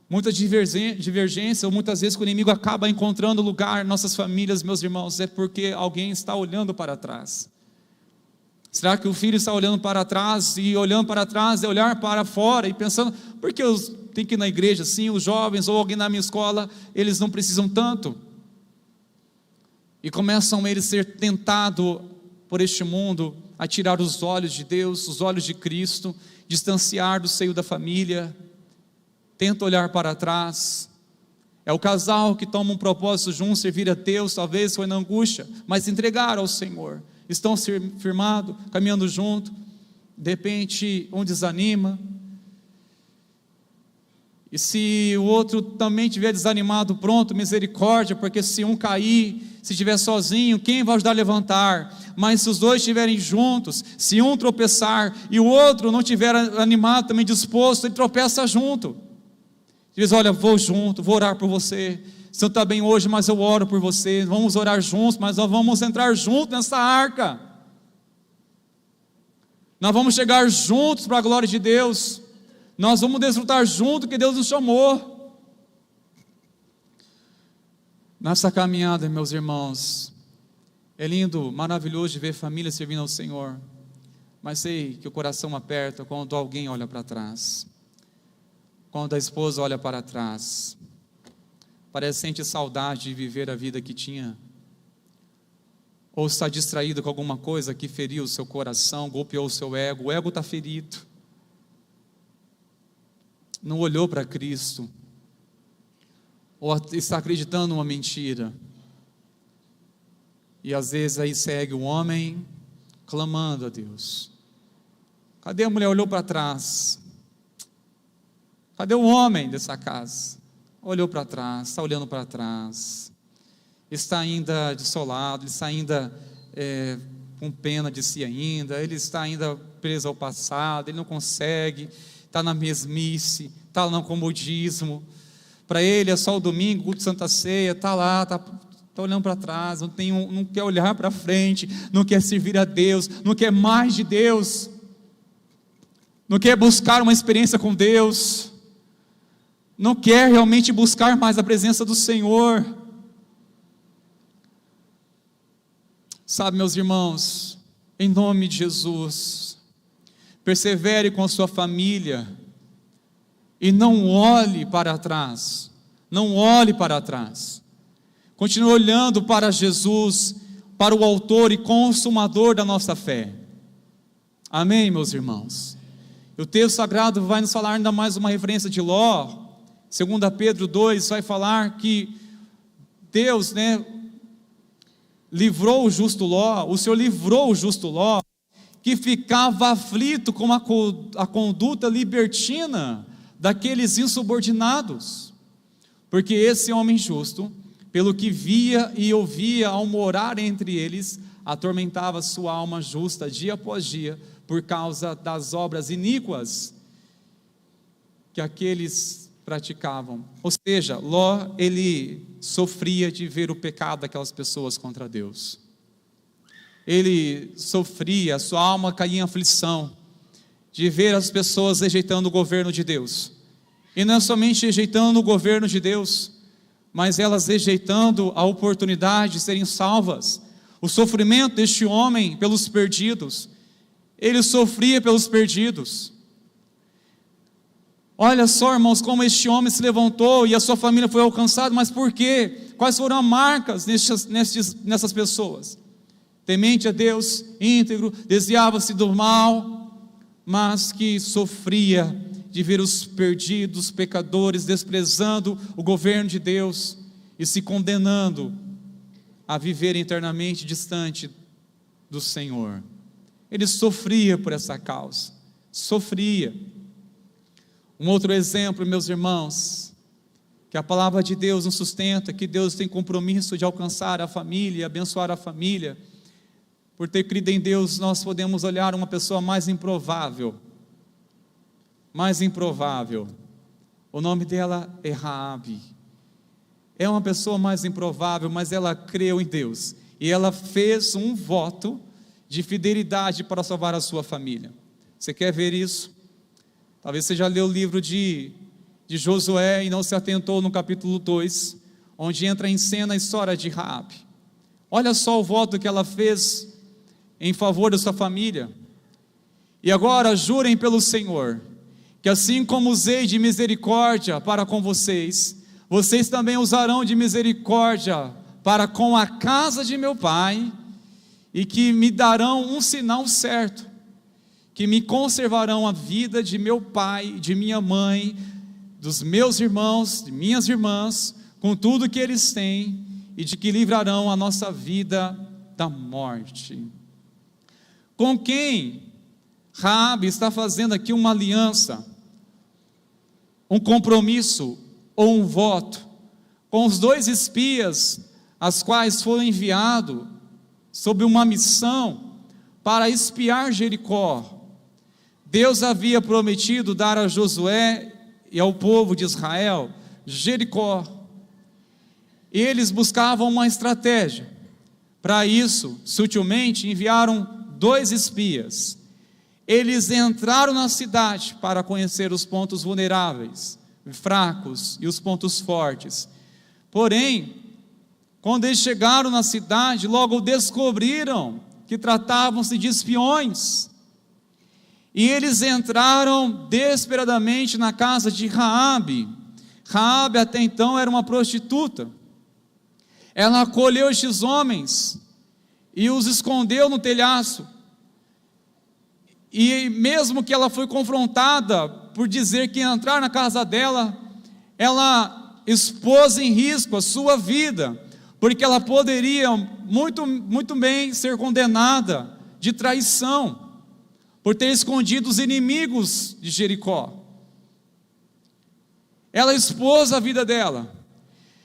Muita divergência, ou muitas vezes que o inimigo acaba encontrando lugar em nossas famílias, meus irmãos, é porque alguém está olhando para trás. Será que o filho está olhando para trás, e olhando para trás é olhar para fora e pensando: por que eu tenho que ir na igreja assim, os jovens ou alguém na minha escola, eles não precisam tanto? E começam eles a ser tentados por este mundo, a tirar os olhos de Deus, os olhos de Cristo, distanciar do seio da família, tenta olhar para trás. É o casal que toma um propósito junto, servir a Deus, talvez foi na angústia, mas entregaram ao Senhor, estão firmados, caminhando junto. De repente um desanima, e se o outro também estiver desanimado, pronto, misericórdia, porque se um cair, se estiver sozinho, quem vai ajudar a levantar? Mas se os dois estiverem juntos, se um tropeçar e o outro não estiver animado, também disposto, ele tropeça junto. Diz: olha, vou junto, vou orar por você. Você não está bem hoje, mas eu oro por você. Vamos orar juntos, mas nós vamos entrar juntos nessa arca. Nós vamos chegar juntos para a glória de Deus. Nós vamos desfrutar junto que Deus nos chamou. Nessa caminhada, meus irmãos, É lindo, maravilhoso de ver família servindo ao Senhor, mas sei que o coração aperta quando alguém olha para trás, quando a esposa olha para trás, parece que sente saudade de viver a vida que tinha, ou está distraído com alguma coisa que feriu o seu coração, golpeou o seu ego. O ego está ferido, não olhou para Cristo, ou está acreditando numa mentira, e às vezes aí segue o homem clamando a Deus. Cadê a mulher? Olhou para trás. Cadê o homem dessa casa? Olhou para trás, está olhando para trás, está ainda desolado, está ainda com pena de si ainda, ele está ainda preso ao passado, ele não consegue, está na mesmice, está no comodismo. Para ele é só o domingo, culto de Santa Ceia, está lá, está olhando para trás, não quer olhar para frente, não quer servir a Deus, não quer mais de Deus, não quer buscar uma experiência com Deus, não quer realmente buscar mais a presença do Senhor. Sabe, meus irmãos, em nome de Jesus, persevere com a sua família, e não olhe para trás, não olhe para trás, continue olhando para Jesus, para o autor e consumador da nossa fé. Amém, meus irmãos? O texto sagrado vai nos falar ainda mais uma referência de Ló. 2 Pedro 2 vai falar que Deus, livrou o justo Ló, o Senhor livrou o justo Ló, que ficava aflito com a conduta libertina daqueles insubordinados, porque esse homem justo, pelo que via e ouvia ao morar entre eles, atormentava sua alma justa dia após dia, por causa das obras iníquas que aqueles praticavam. Ou seja, Ló, ele sofria de ver o pecado daquelas pessoas contra Deus. Ele sofria, sua alma caía em aflição, de ver as pessoas rejeitando o governo de Deus. E não é somente rejeitando o governo de Deus, mas elas rejeitando a oportunidade de serem salvas. O sofrimento deste homem pelos perdidos, ele sofria pelos perdidos. Olha só, irmãos, como este homem se levantou e a sua família foi alcançada, mas por quê? Quais foram as marcas nessas pessoas? Temente a Deus, íntegro, desviava-se do mal, mas que sofria de ver os perdidos, pecadores, desprezando o governo de Deus e se condenando a viver eternamente distante do Senhor. Ele sofria por essa causa, sofria. Um outro exemplo, meus irmãos, que a palavra de Deus nos sustenta, que Deus tem compromisso de alcançar a família, abençoar a família. Por ter crido em Deus, nós podemos olhar uma pessoa mais improvável. O nome dela é Raabe. É uma pessoa mais improvável, mas ela creu em Deus, e ela fez um voto de fidelidade para salvar a sua família. Você quer ver isso? Talvez você já leu o livro de Josué e não se atentou no capítulo 2, onde entra em cena a história de Raabe. Olha só o voto que ela fez em favor da sua família. E agora jurem pelo Senhor, que assim como usei de misericórdia para com vocês, vocês também usarão de misericórdia para com a casa de meu pai, e que me darão um sinal certo, que me conservarão a vida de meu pai, de minha mãe, dos meus irmãos, de minhas irmãs, com tudo que eles têm, e de que livrarão a nossa vida da morte. Com quem Raabe está fazendo aqui uma aliança, um compromisso ou um voto? Com os 2 espias, as quais foram enviados sob uma missão para espiar Jericó. Deus havia prometido dar a Josué e ao povo de Israel Jericó. Eles buscavam uma estratégia. Para isso, sutilmente enviaram 2 espias. Eles entraram na cidade para conhecer os pontos vulneráveis, fracos, e os pontos fortes. Porém, Quando eles chegaram na cidade, logo descobriram que tratavam-se de espiões. E eles entraram desesperadamente na casa de Raabe. Raabe até então era uma prostituta. Ela acolheu estes homens e os escondeu no telhaço. E mesmo que ela foi confrontada por dizer que ia entrar na casa dela, ela expôs em risco a sua vida, porque ela poderia muito bem ser condenada de traição, por ter escondido os inimigos de Jericó. Ela expôs a vida dela.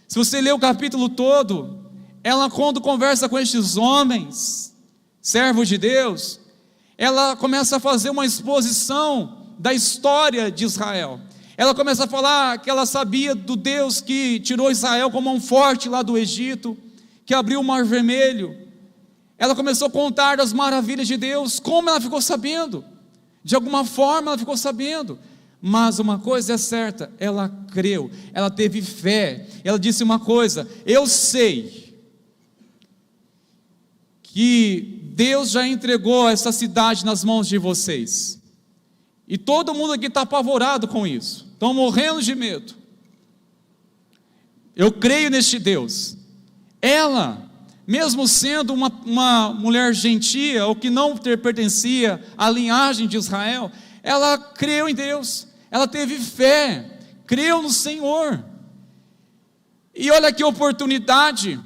Se você ler o capítulo todo, ela, quando conversa com estes homens, servos de Deus, ela começa a fazer uma exposição da história de Israel. Ela começa a falar que ela sabia do Deus que tirou Israel como um forte lá do Egito, que abriu o Mar Vermelho. Ela começou a contar das maravilhas de Deus. Como ela ficou sabendo? De alguma forma ela ficou sabendo. Mas uma coisa é certa, ela creu, ela teve fé. Ela disse uma coisa: eu sei que Deus já entregou essa cidade nas mãos de vocês, e todo mundo aqui está apavorado com isso, estão morrendo de medo. Eu creio neste Deus. Ela, mesmo sendo uma mulher gentia, ou que não pertencia à linhagem de Israel, ela creu em Deus, ela teve fé, creu no Senhor. E olha que oportunidade,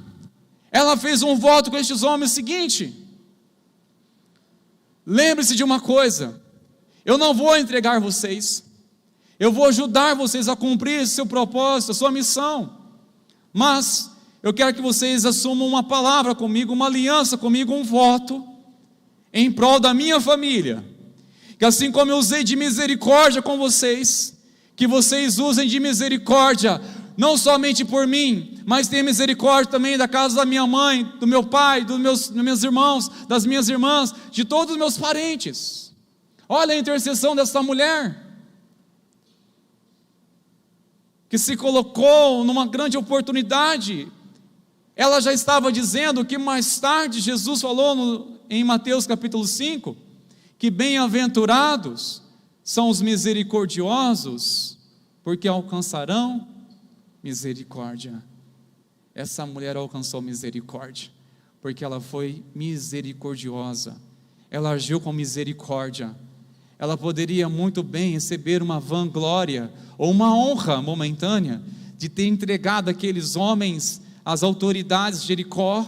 ela fez um voto com estes homens seguinte: lembre-se de uma coisa, eu não vou entregar vocês, eu vou ajudar vocês a cumprir seu propósito, a sua missão, mas eu quero que vocês assumam uma palavra comigo, uma aliança comigo, um voto em prol da minha família, que assim como eu usei de misericórdia com vocês, que vocês usem de misericórdia, não somente por mim, mas tenha misericórdia também da casa da minha mãe, do meu pai, dos meus irmãos, das minhas irmãs, de todos os meus parentes. Olha a intercessão dessa mulher, que se colocou numa grande oportunidade. Ela já estava dizendo que mais tarde Jesus falou em Mateus capítulo 5, que bem-aventurados são os misericordiosos, porque alcançarão misericórdia. Essa mulher alcançou misericórdia, porque ela foi misericordiosa, ela agiu com misericórdia. Ela poderia muito bem receber uma vanglória, ou uma honra momentânea, de ter entregado aqueles homens às autoridades de Jericó,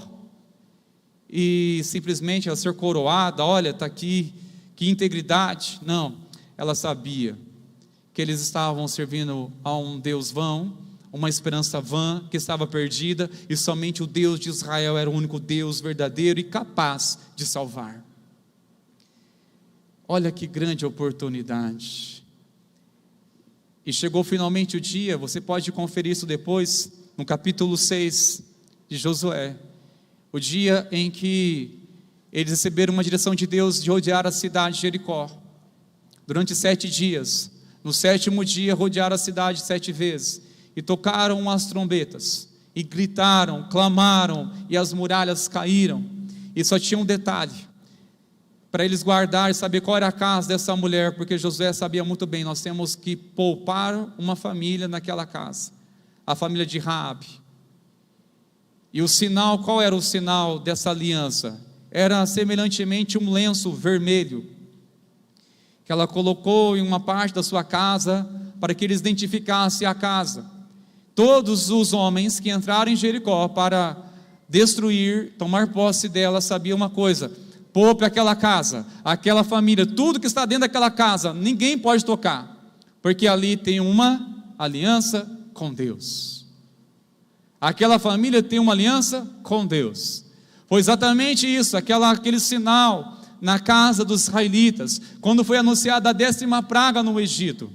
e simplesmente ela ser coroada. Olha, está aqui, que integridade. Não, ela sabia que eles estavam servindo a um Deus vão, uma esperança vã, que estava perdida, e somente o Deus de Israel era o único Deus verdadeiro e capaz de salvar. Olha que grande oportunidade. E chegou finalmente o dia, você pode conferir isso depois, no capítulo 6 de Josué, o dia em que eles receberam uma direção de Deus de rodear a cidade de Jericó, durante 7 dias, no 7º dia rodearam a cidade 7 vezes, e tocaram as trombetas, e gritaram, clamaram, e as muralhas caíram, e só tinha um detalhe, para eles guardar e saber qual era a casa dessa mulher, porque Josué sabia muito bem, nós temos que poupar uma família naquela casa, a família de Raabe. E o sinal, qual era o sinal dessa aliança? Era semelhantemente um lenço vermelho, que ela colocou em uma parte da sua casa, para que eles identificassem a casa. Todos os homens que entraram em Jericó para destruir, tomar posse dela, sabiam uma coisa: poupe aquela casa, aquela família, tudo que está dentro daquela casa, ninguém pode tocar, porque ali tem uma aliança com Deus. Aquela família tem uma aliança com Deus. Foi exatamente isso, aquele sinal na casa dos israelitas, quando foi anunciada a 10ª praga no Egito.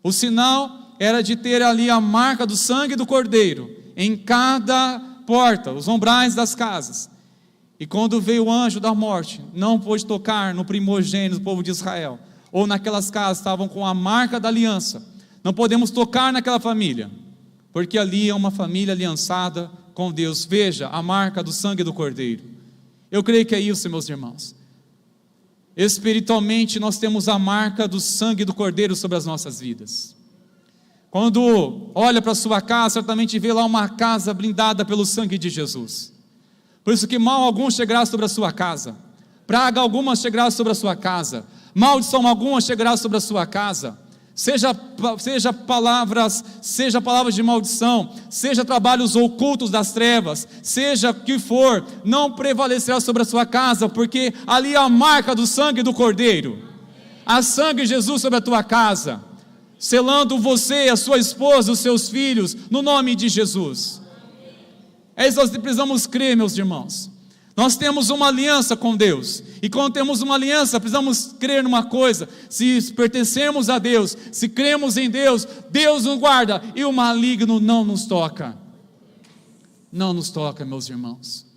O sinal era de ter ali a marca do sangue do cordeiro em cada porta, os umbrais das casas. E quando veio o anjo da morte, não pôde tocar no primogênito do povo de Israel, ou naquelas casas estavam com a marca da aliança. Não podemos tocar naquela família, porque ali é uma família aliançada com Deus. Veja a marca do sangue do Cordeiro. Eu creio que é isso, meus irmãos. Espiritualmente nós temos a marca do sangue do Cordeiro sobre as nossas vidas. Quando olha para a sua casa, certamente vê lá uma casa blindada pelo sangue de Jesus. Por isso que mal algum chegará sobre a sua casa, praga alguma chegará sobre a sua casa, maldição alguma chegará sobre a sua casa, seja palavras de maldição, seja trabalhos ocultos das trevas, seja o que for, não prevalecerá sobre a sua casa, porque ali há a marca do sangue do Cordeiro. Há sangue de Jesus sobre a tua casa, selando você, a sua esposa, os seus filhos, no nome de Jesus. É isso que nós precisamos crer, meus irmãos. Nós temos uma aliança com Deus, e quando temos uma aliança, precisamos crer numa coisa: se pertencemos a Deus, se cremos em Deus, Deus nos guarda, e o maligno não nos toca. Não nos toca, meus irmãos,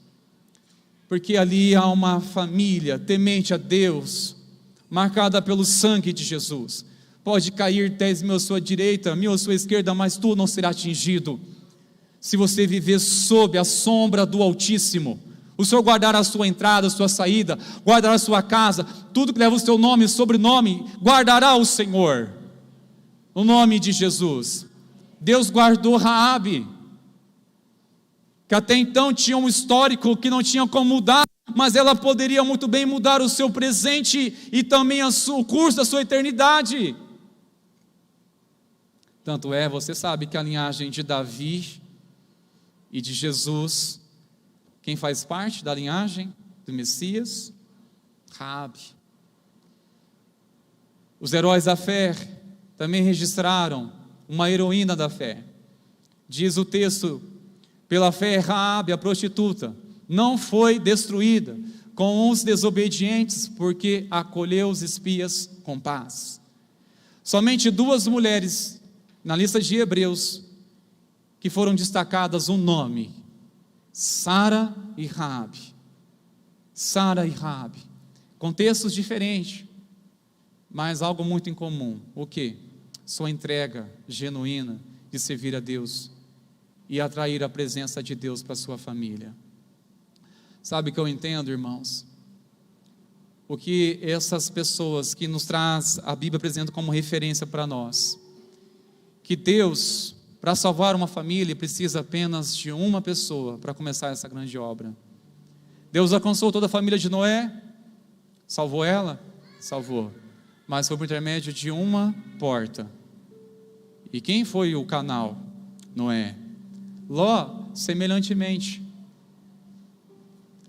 porque ali há uma família temente a Deus, marcada pelo sangue de Jesus. Pode cair 10.000 à sua direita, 1.000 à sua esquerda, mas tu não será atingido, se você viver sob a sombra do Altíssimo. O Senhor guardará a sua entrada, a sua saída, guardará a sua casa, tudo que leva o seu nome e sobrenome, guardará o Senhor, no nome de Jesus. Deus guardou Raabe, que até então tinha um histórico que não tinha como mudar, mas ela poderia muito bem mudar o seu presente e também o curso da sua eternidade. Tanto é, você sabe que a linhagem de Davi e de Jesus, quem faz parte da linhagem do Messias? Raabe. Os heróis da fé também registraram uma heroína da fé. Diz o texto: pela fé Raabe, a prostituta, não foi destruída com os desobedientes, porque acolheu os espias com paz. Somente 2 mulheres na lista de Hebreus que foram destacadas um nome: Sara e Raabe. Sara e Raabe, contextos diferentes, mas algo muito em comum. O que? Sua entrega genuína de servir a Deus e atrair a presença de Deus para a sua família. Sabe o que eu entendo, irmãos? O que essas pessoas que nos traz a Bíblia apresenta como referência para nós, que Deus, para salvar uma família, precisa apenas de uma pessoa para começar essa grande obra. Deus alcançou toda a família de Noé, salvou ela? Salvou, mas foi por intermédio de uma porta. E quem foi o canal? Noé. Ló, semelhantemente,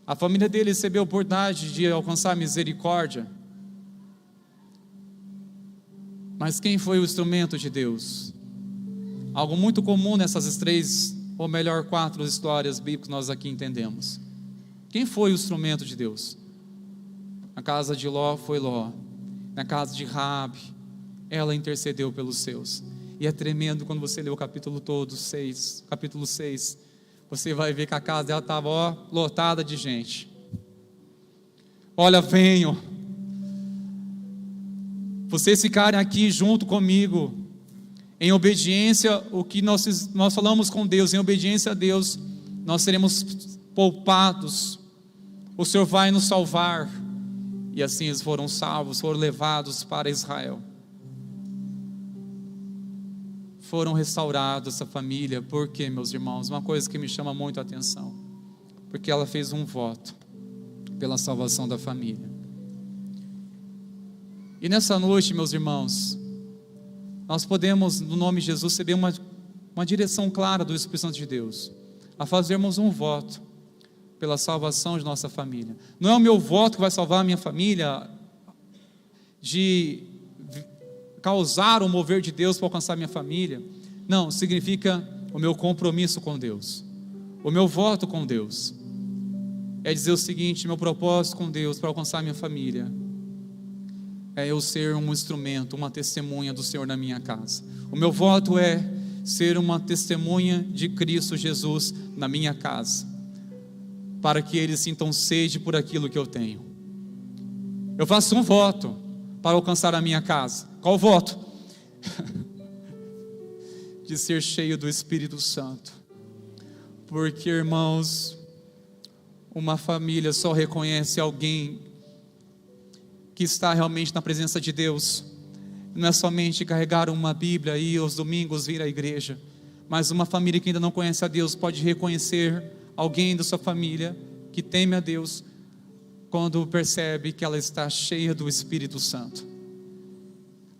a família dele recebeu a oportunidade de alcançar misericórdia, mas quem foi o instrumento de Deus? Algo muito comum nessas 3, ou melhor 4 histórias bíblicas que nós aqui entendemos. Quem foi o instrumento de Deus? Na casa de Ló foi Ló, na casa de Raabe, ela intercedeu pelos seus. E é tremendo quando você lê o capítulo todo, capítulo 6, você vai ver que a casa dela estava lotada de gente. Olha, venham, vocês ficarem aqui junto comigo, em obediência, o que nós falamos com Deus, em obediência a Deus, nós seremos poupados, o Senhor vai nos salvar. E assim eles foram salvos, foram levados para Israel, foram restaurados essa família. Por quê, meus irmãos? Uma coisa que me chama muito a atenção, porque ela fez um voto pela salvação da família. E nessa noite, meus irmãos, nós podemos, no nome de Jesus, receber uma direção clara do Espírito Santo de Deus, a fazermos um voto pela salvação de nossa família. Não é o meu voto que vai salvar a minha família, de causar o mover de Deus para alcançar a minha família. Não, significa o meu compromisso com Deus, o meu voto com Deus. É dizer o seguinte: meu propósito com Deus para alcançar a minha família é eu ser um instrumento, uma testemunha do Senhor na minha casa. O meu voto é ser uma testemunha de Cristo Jesus na minha casa, para que eles sintam sede por aquilo que eu tenho. Eu faço um voto para alcançar a minha casa. Qual o voto? De ser cheio do Espírito Santo, Porque, irmãos, uma família só reconhece alguém que está realmente na presença de Deus. Não é somente carregar uma Bíblia e aos domingos vir à igreja, mas uma família que ainda não conhece a Deus pode reconhecer alguém da sua família que teme a Deus quando percebe que ela está cheia do Espírito Santo.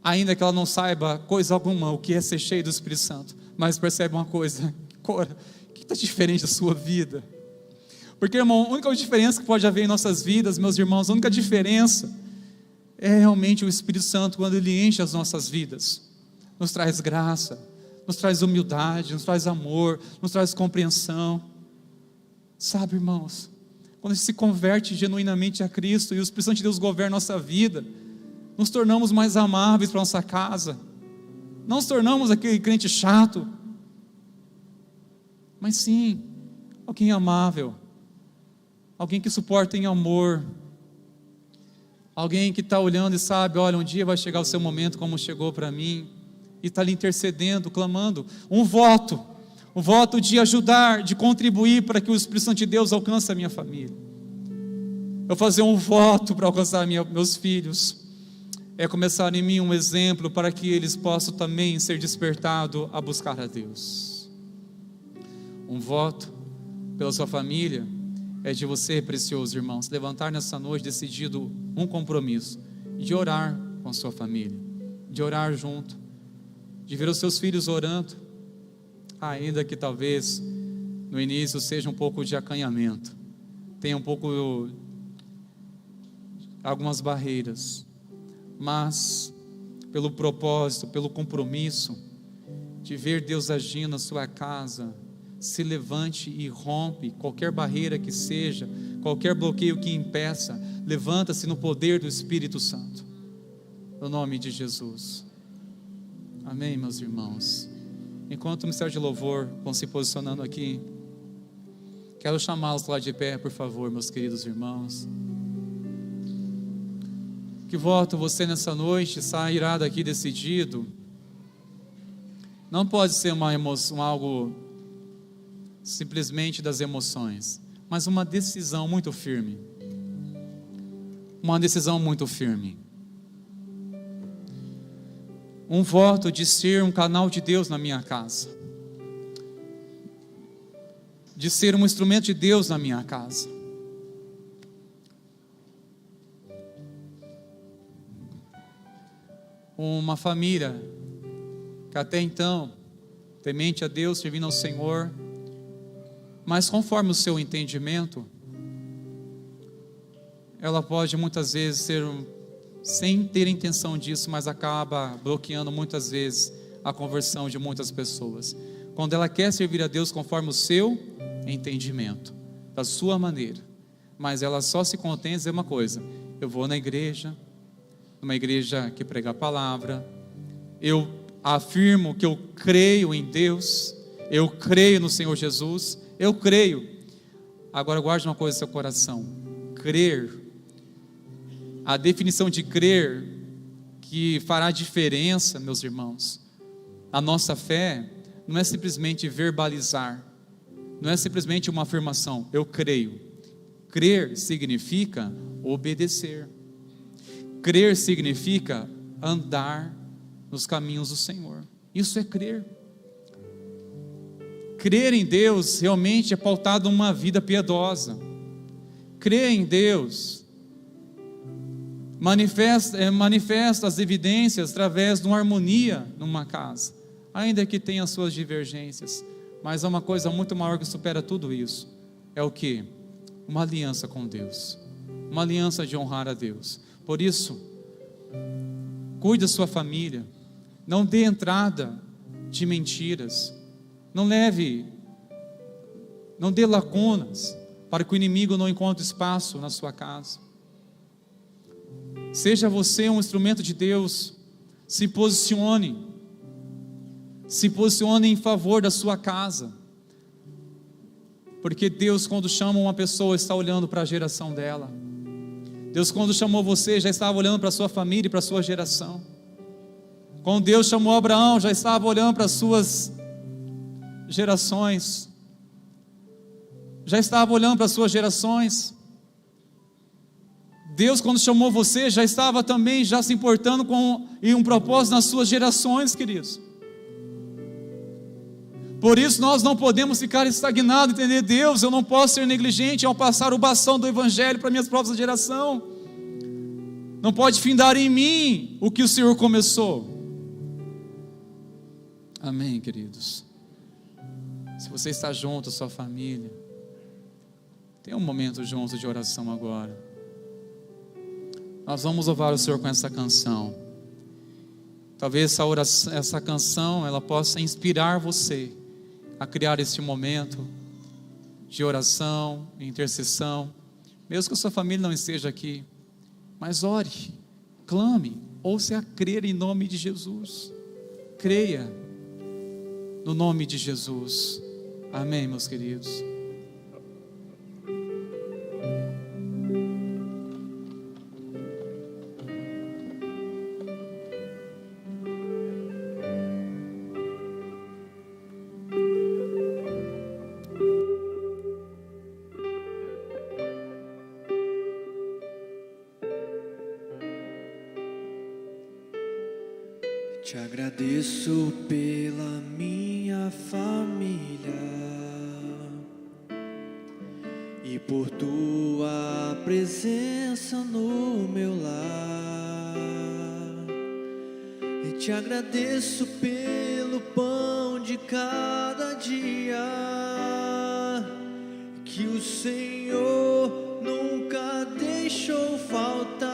Ainda que ela não saiba coisa alguma o que é ser cheio do Espírito Santo, mas percebe uma coisa: Cora, o que está diferente da sua vida? Porque, irmão, a única diferença que pode haver em nossas vidas, meus irmãos, a única diferença é realmente o Espírito Santo. Quando Ele enche as nossas vidas, nos traz graça, nos traz humildade, nos traz amor, nos traz compreensão. Sabe, irmãos, quando a gente se converte genuinamente a Cristo e o Espírito Santo de Deus governa a nossa vida, nos tornamos mais amáveis para a nossa casa, não nos tornamos aquele crente chato, mas sim, alguém amável, alguém que suporta em amor, alguém que está olhando e sabe: olha, um dia vai chegar o seu momento como chegou para mim, e está ali intercedendo, clamando, um voto de ajudar, de contribuir para que o Espírito Santo de Deus alcance a minha família. Eu fazer um voto para alcançar meus filhos, é começar em mim um exemplo para que eles possam também ser despertados a buscar a Deus. Um voto pela sua família é de você, precioso irmão, se levantar nessa noite decidido um compromisso de orar com a sua família, de orar junto, de ver os seus filhos orando, ainda que talvez no início seja um pouco de acanhamento, tenha um pouco, algumas barreiras, mas pelo propósito, pelo compromisso de ver Deus agindo na sua casa, se levante e rompe qualquer barreira que seja, qualquer bloqueio que impeça, levanta-se no poder do Espírito Santo, no nome de Jesus. Amém, meus irmãos. Enquanto o Ministério de Louvor vão se posicionando aqui, quero chamá-los lá de pé, por favor, meus queridos irmãos. Que voto você nessa noite sairá daqui decidido. Não pode ser uma emoção, algo simplesmente das emoções, mas uma decisão muito firme. Uma decisão muito firme. Um voto de ser um canal de Deus na minha casa, de ser um instrumento de Deus na minha casa. Uma família que até então, temente a Deus, servindo ao Senhor, mas conforme o seu entendimento, ela pode muitas vezes ser sem ter intenção disso, mas acaba bloqueando muitas vezes a conversão de muitas pessoas, quando ela quer servir a Deus conforme o seu entendimento, da sua maneira, mas ela só se contém em dizer uma coisa: eu vou na igreja, numa igreja que prega a palavra, eu afirmo que eu creio em Deus, eu creio no Senhor Jesus, eu creio. Agora guarde uma coisa no seu coração: crer, a definição de crer que fará diferença, meus irmãos, a nossa fé não é simplesmente verbalizar, não é simplesmente uma afirmação, eu creio. Crer significa obedecer, crer significa andar nos caminhos do Senhor, isso é crer. Crer em Deus realmente é pautado numa vida piedosa. Crer em Deus manifesta as evidências através de uma harmonia numa casa, ainda que tenha suas divergências, mas há uma coisa muito maior que supera tudo isso. É o que? Uma aliança com Deus, uma aliança de honrar a Deus. Por isso, cuide da sua família, não dê entrada de mentiras, não dê lacunas para que o inimigo não encontre espaço na sua casa. Seja você um instrumento de Deus, se posicione em favor da sua casa, porque Deus, quando chama uma pessoa, está olhando para a geração dela. Deus, quando chamou você, já estava olhando para a sua família e para a sua geração. Quando Deus chamou Abraão, já estava olhando para as suas gerações. já estava olhando para as suas gerações. Deus, quando chamou você, já estava também já se importando com um propósito nas suas gerações, queridos. Por isso nós não podemos ficar estagnados, entender? Deus, eu não posso ser negligente ao passar o bastão do Evangelho para a minha própria geração. Não pode findar em mim o que o Senhor começou. Amém, queridos. Se você está junto, a sua família, tem um momento junto de oração agora. Nós vamos louvar o Senhor com essa canção. Talvez essa canção ela possa inspirar você a criar este momento de oração, intercessão, mesmo que a sua família não esteja aqui, mas ore, clame, ouça a crer em nome de Jesus, creia no nome de Jesus. Amém, meus queridos. Te agradeço pela minha família e por tua presença no meu lar. E te agradeço pelo pão de cada dia que o Senhor nunca deixou faltar.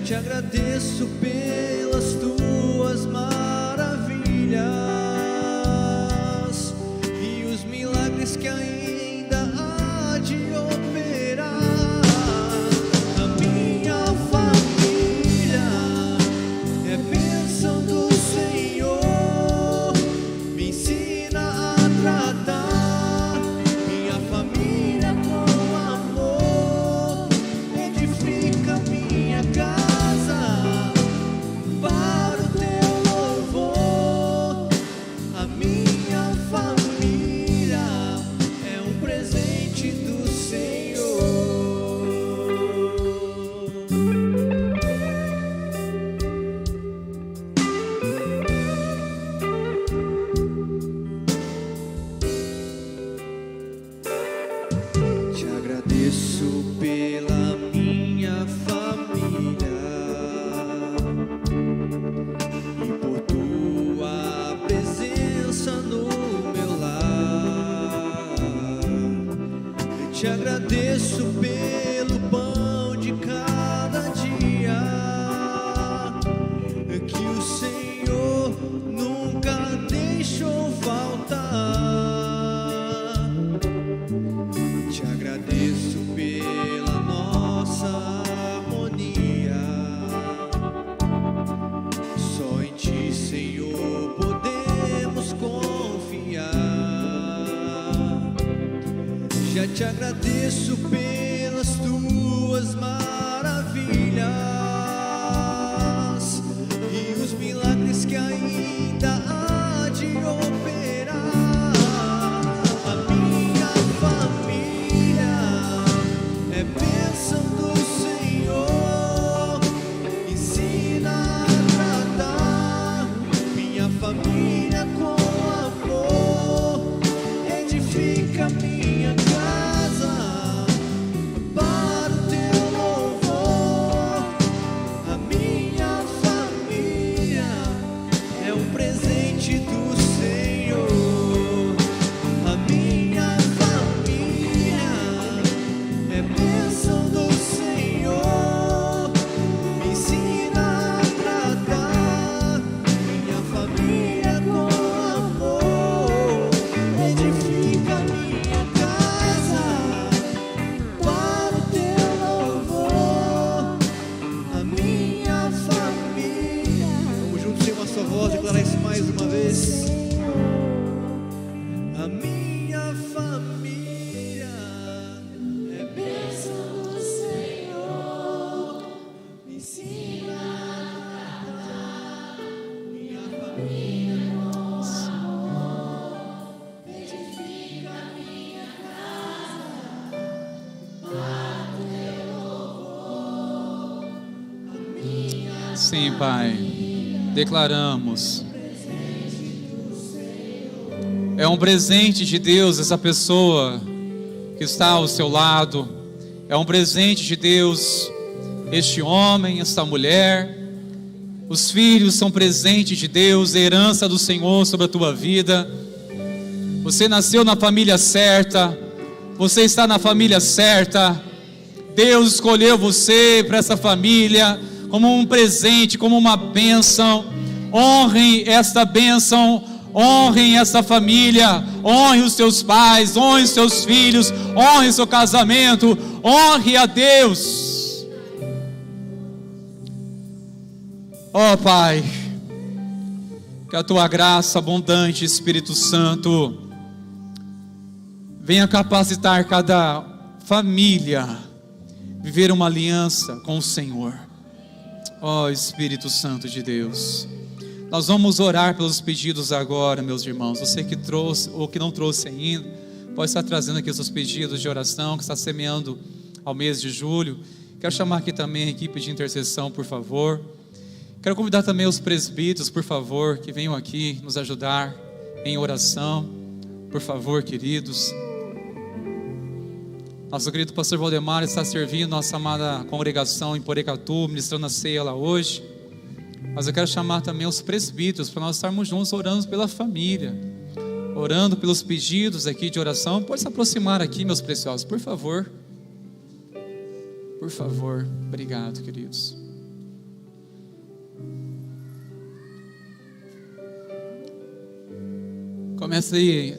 Te agradeço pelas tuas maravilhas e os milagres que ainda há de operar. A minha família é bênção do Senhor, me ensina a tratar minha família com amor, edifica minha casa para o teu louvor. A minha família é um presente do Senhor. Te agradeço pela minha família e por tua presença no meu lar. Eu te agradeço pelo pão de cada dia que o Senhor nunca deixou faltar. Te agradeço pela nossa harmonia. Só em ti, Senhor, podemos confiar. Já te agradeço pelas tuas maravilhas e os milagres que ainda há de operar. A minha família é bênção do Senhor, ensina a tratar minha família com amor, edifica minha casa Sim, Pai, declaramos. É um presente de Deus essa pessoa que está ao seu lado. É um presente de Deus este homem, esta mulher. Os filhos são presente de Deus, herança do Senhor sobre a tua vida. Você nasceu na família certa. Você está na família certa. Deus escolheu você para essa família como um presente, como uma bênção. Honrem esta bênção, honrem essa família, honre os seus pais, honre os seus filhos, honre o seu casamento, honre a Deus. Ó Pai, que a tua graça abundante, Espírito Santo, venha capacitar cada família a viver uma aliança com o Senhor. Ó Espírito Santo de Deus, nós vamos orar pelos pedidos agora, meus irmãos. Você que trouxe ou que não trouxe ainda, pode estar trazendo aqui os seus pedidos de oração, que está semeando ao mês de julho. Quero chamar aqui também a equipe de intercessão, por favor. Quero convidar também os presbíteros, por favor, que venham aqui nos ajudar em oração, por favor, queridos. Nosso querido pastor Valdemar está servindo nossa amada congregação em Porecatu, ministrando a ceia lá hoje. Mas eu quero chamar também os presbíteros para nós estarmos juntos orando pela família, orando pelos pedidos aqui de oração. Pode se aproximar aqui, meus preciosos, por favor. Por favor, obrigado, queridos. Comece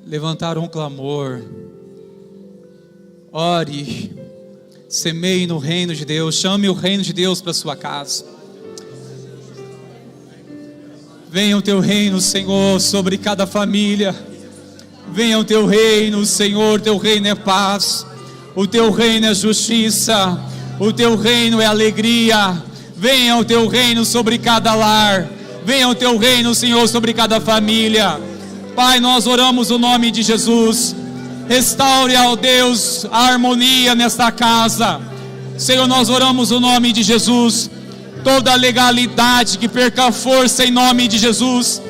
a levantar um clamor. Ore, semeie no reino de Deus, chame o reino de Deus para a sua casa. Venha o teu reino, Senhor, sobre cada família. Venha o teu reino, Senhor, teu reino é paz, o teu reino é justiça, o teu reino é alegria. Venha o teu reino sobre cada lar, venha o teu reino, Senhor, sobre cada família. Pai, nós oramos o nome de Jesus. Restaure, ó Deus, a harmonia nesta casa. Senhor, nós oramos o nome de Jesus. Toda legalidade que perca força em nome de Jesus.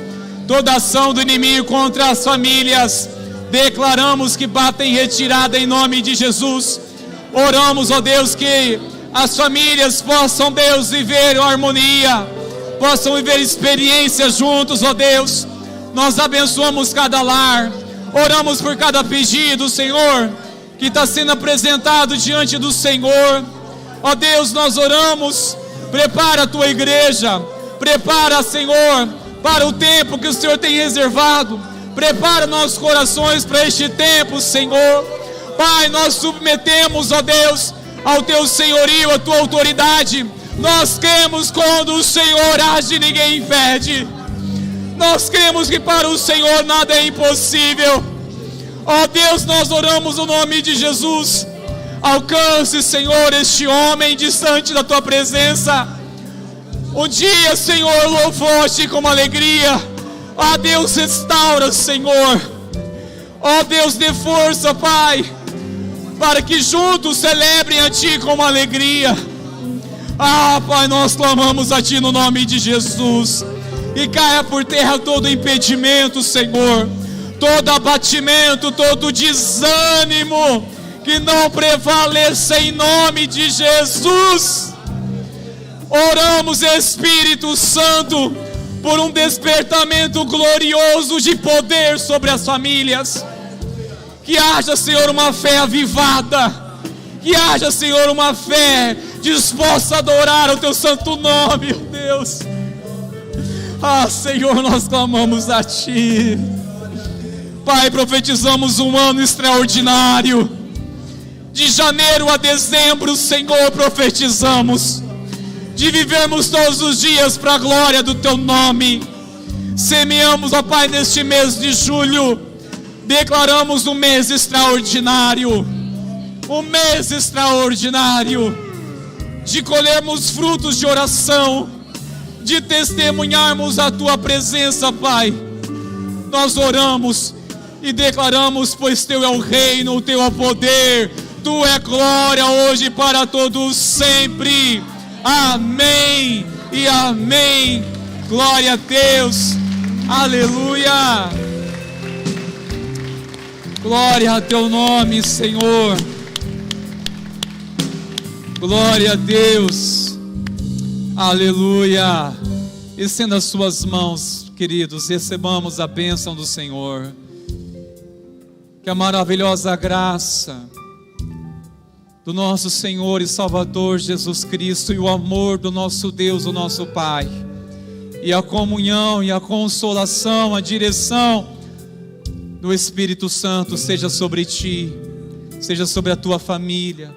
Toda ação do inimigo contra as famílias, declaramos que bata em retirada em nome de Jesus. Oramos, ó Deus, que as famílias possam, Deus, viver harmonia, possam viver experiências juntos, ó Deus. Nós abençoamos cada lar. Oramos por cada pedido, Senhor, que está sendo apresentado diante do Senhor. Ó Deus, nós oramos. Prepara a tua igreja. Prepara, Senhor, para o tempo que o Senhor tem reservado. Prepara nossos corações para este tempo, Senhor. Pai, nós submetemos, ó Deus, ao teu senhorio, à tua autoridade. Nós cremos quando o Senhor age, ninguém impede. Nós cremos que para o Senhor nada é impossível. Ó Deus, nós oramos o nome de Jesus. Alcance, Senhor, este homem distante da tua presença. Um dia, Senhor, louvou-te com alegria. Ó Deus, restaura, Senhor. Ó Deus, dê força, Pai, para que juntos celebrem a Ti com alegria. Ah, Pai, nós clamamos a Ti no nome de Jesus. E caia por terra todo impedimento, Senhor, todo abatimento, todo desânimo, que não prevaleça em nome de Jesus. Oramos, Espírito Santo, por um despertamento glorioso de poder sobre as famílias. Que haja, Senhor, uma fé avivada. Que haja, Senhor, uma fé disposta a adorar o Teu santo nome, ó Deus. Ah, Senhor, nós clamamos a Ti. Pai, profetizamos um ano extraordinário. De janeiro a dezembro, Senhor, profetizamos de vivermos todos os dias para a glória do Teu nome. Semeamos, ó Pai, neste mês de julho. Declaramos um mês extraordinário. Um mês extraordinário de colhermos frutos de oração, de testemunharmos a Tua presença, Pai. Nós oramos e declaramos, pois Teu é o reino, o Teu é o poder, Tu é glória hoje para todos sempre. Amém e amém. Glória a Deus. Aleluia. Glória a teu nome, Senhor. Glória a Deus. Aleluia. Estenda as suas mãos, queridos, recebamos a bênção do Senhor. Que a maravilhosa graça do nosso Senhor e Salvador Jesus Cristo e o amor do nosso Deus, o nosso Pai, e a comunhão e a consolação, a direção do Espírito Santo seja sobre ti, seja sobre a tua família,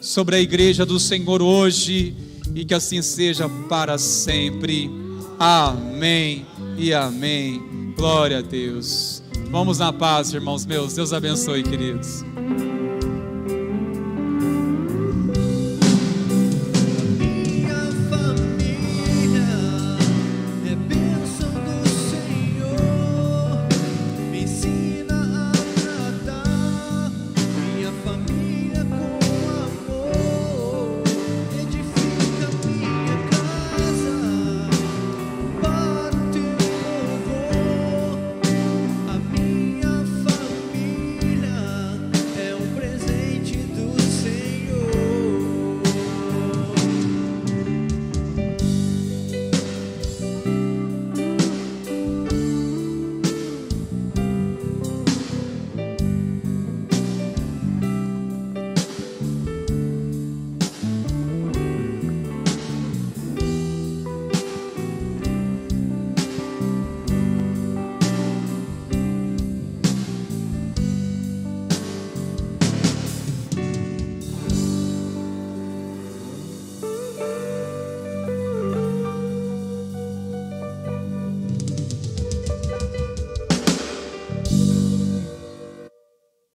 sobre a igreja do Senhor hoje, e que assim seja para sempre. Amém e amém. Glória a Deus. Vamos na paz, irmãos meus. Deus abençoe, queridos.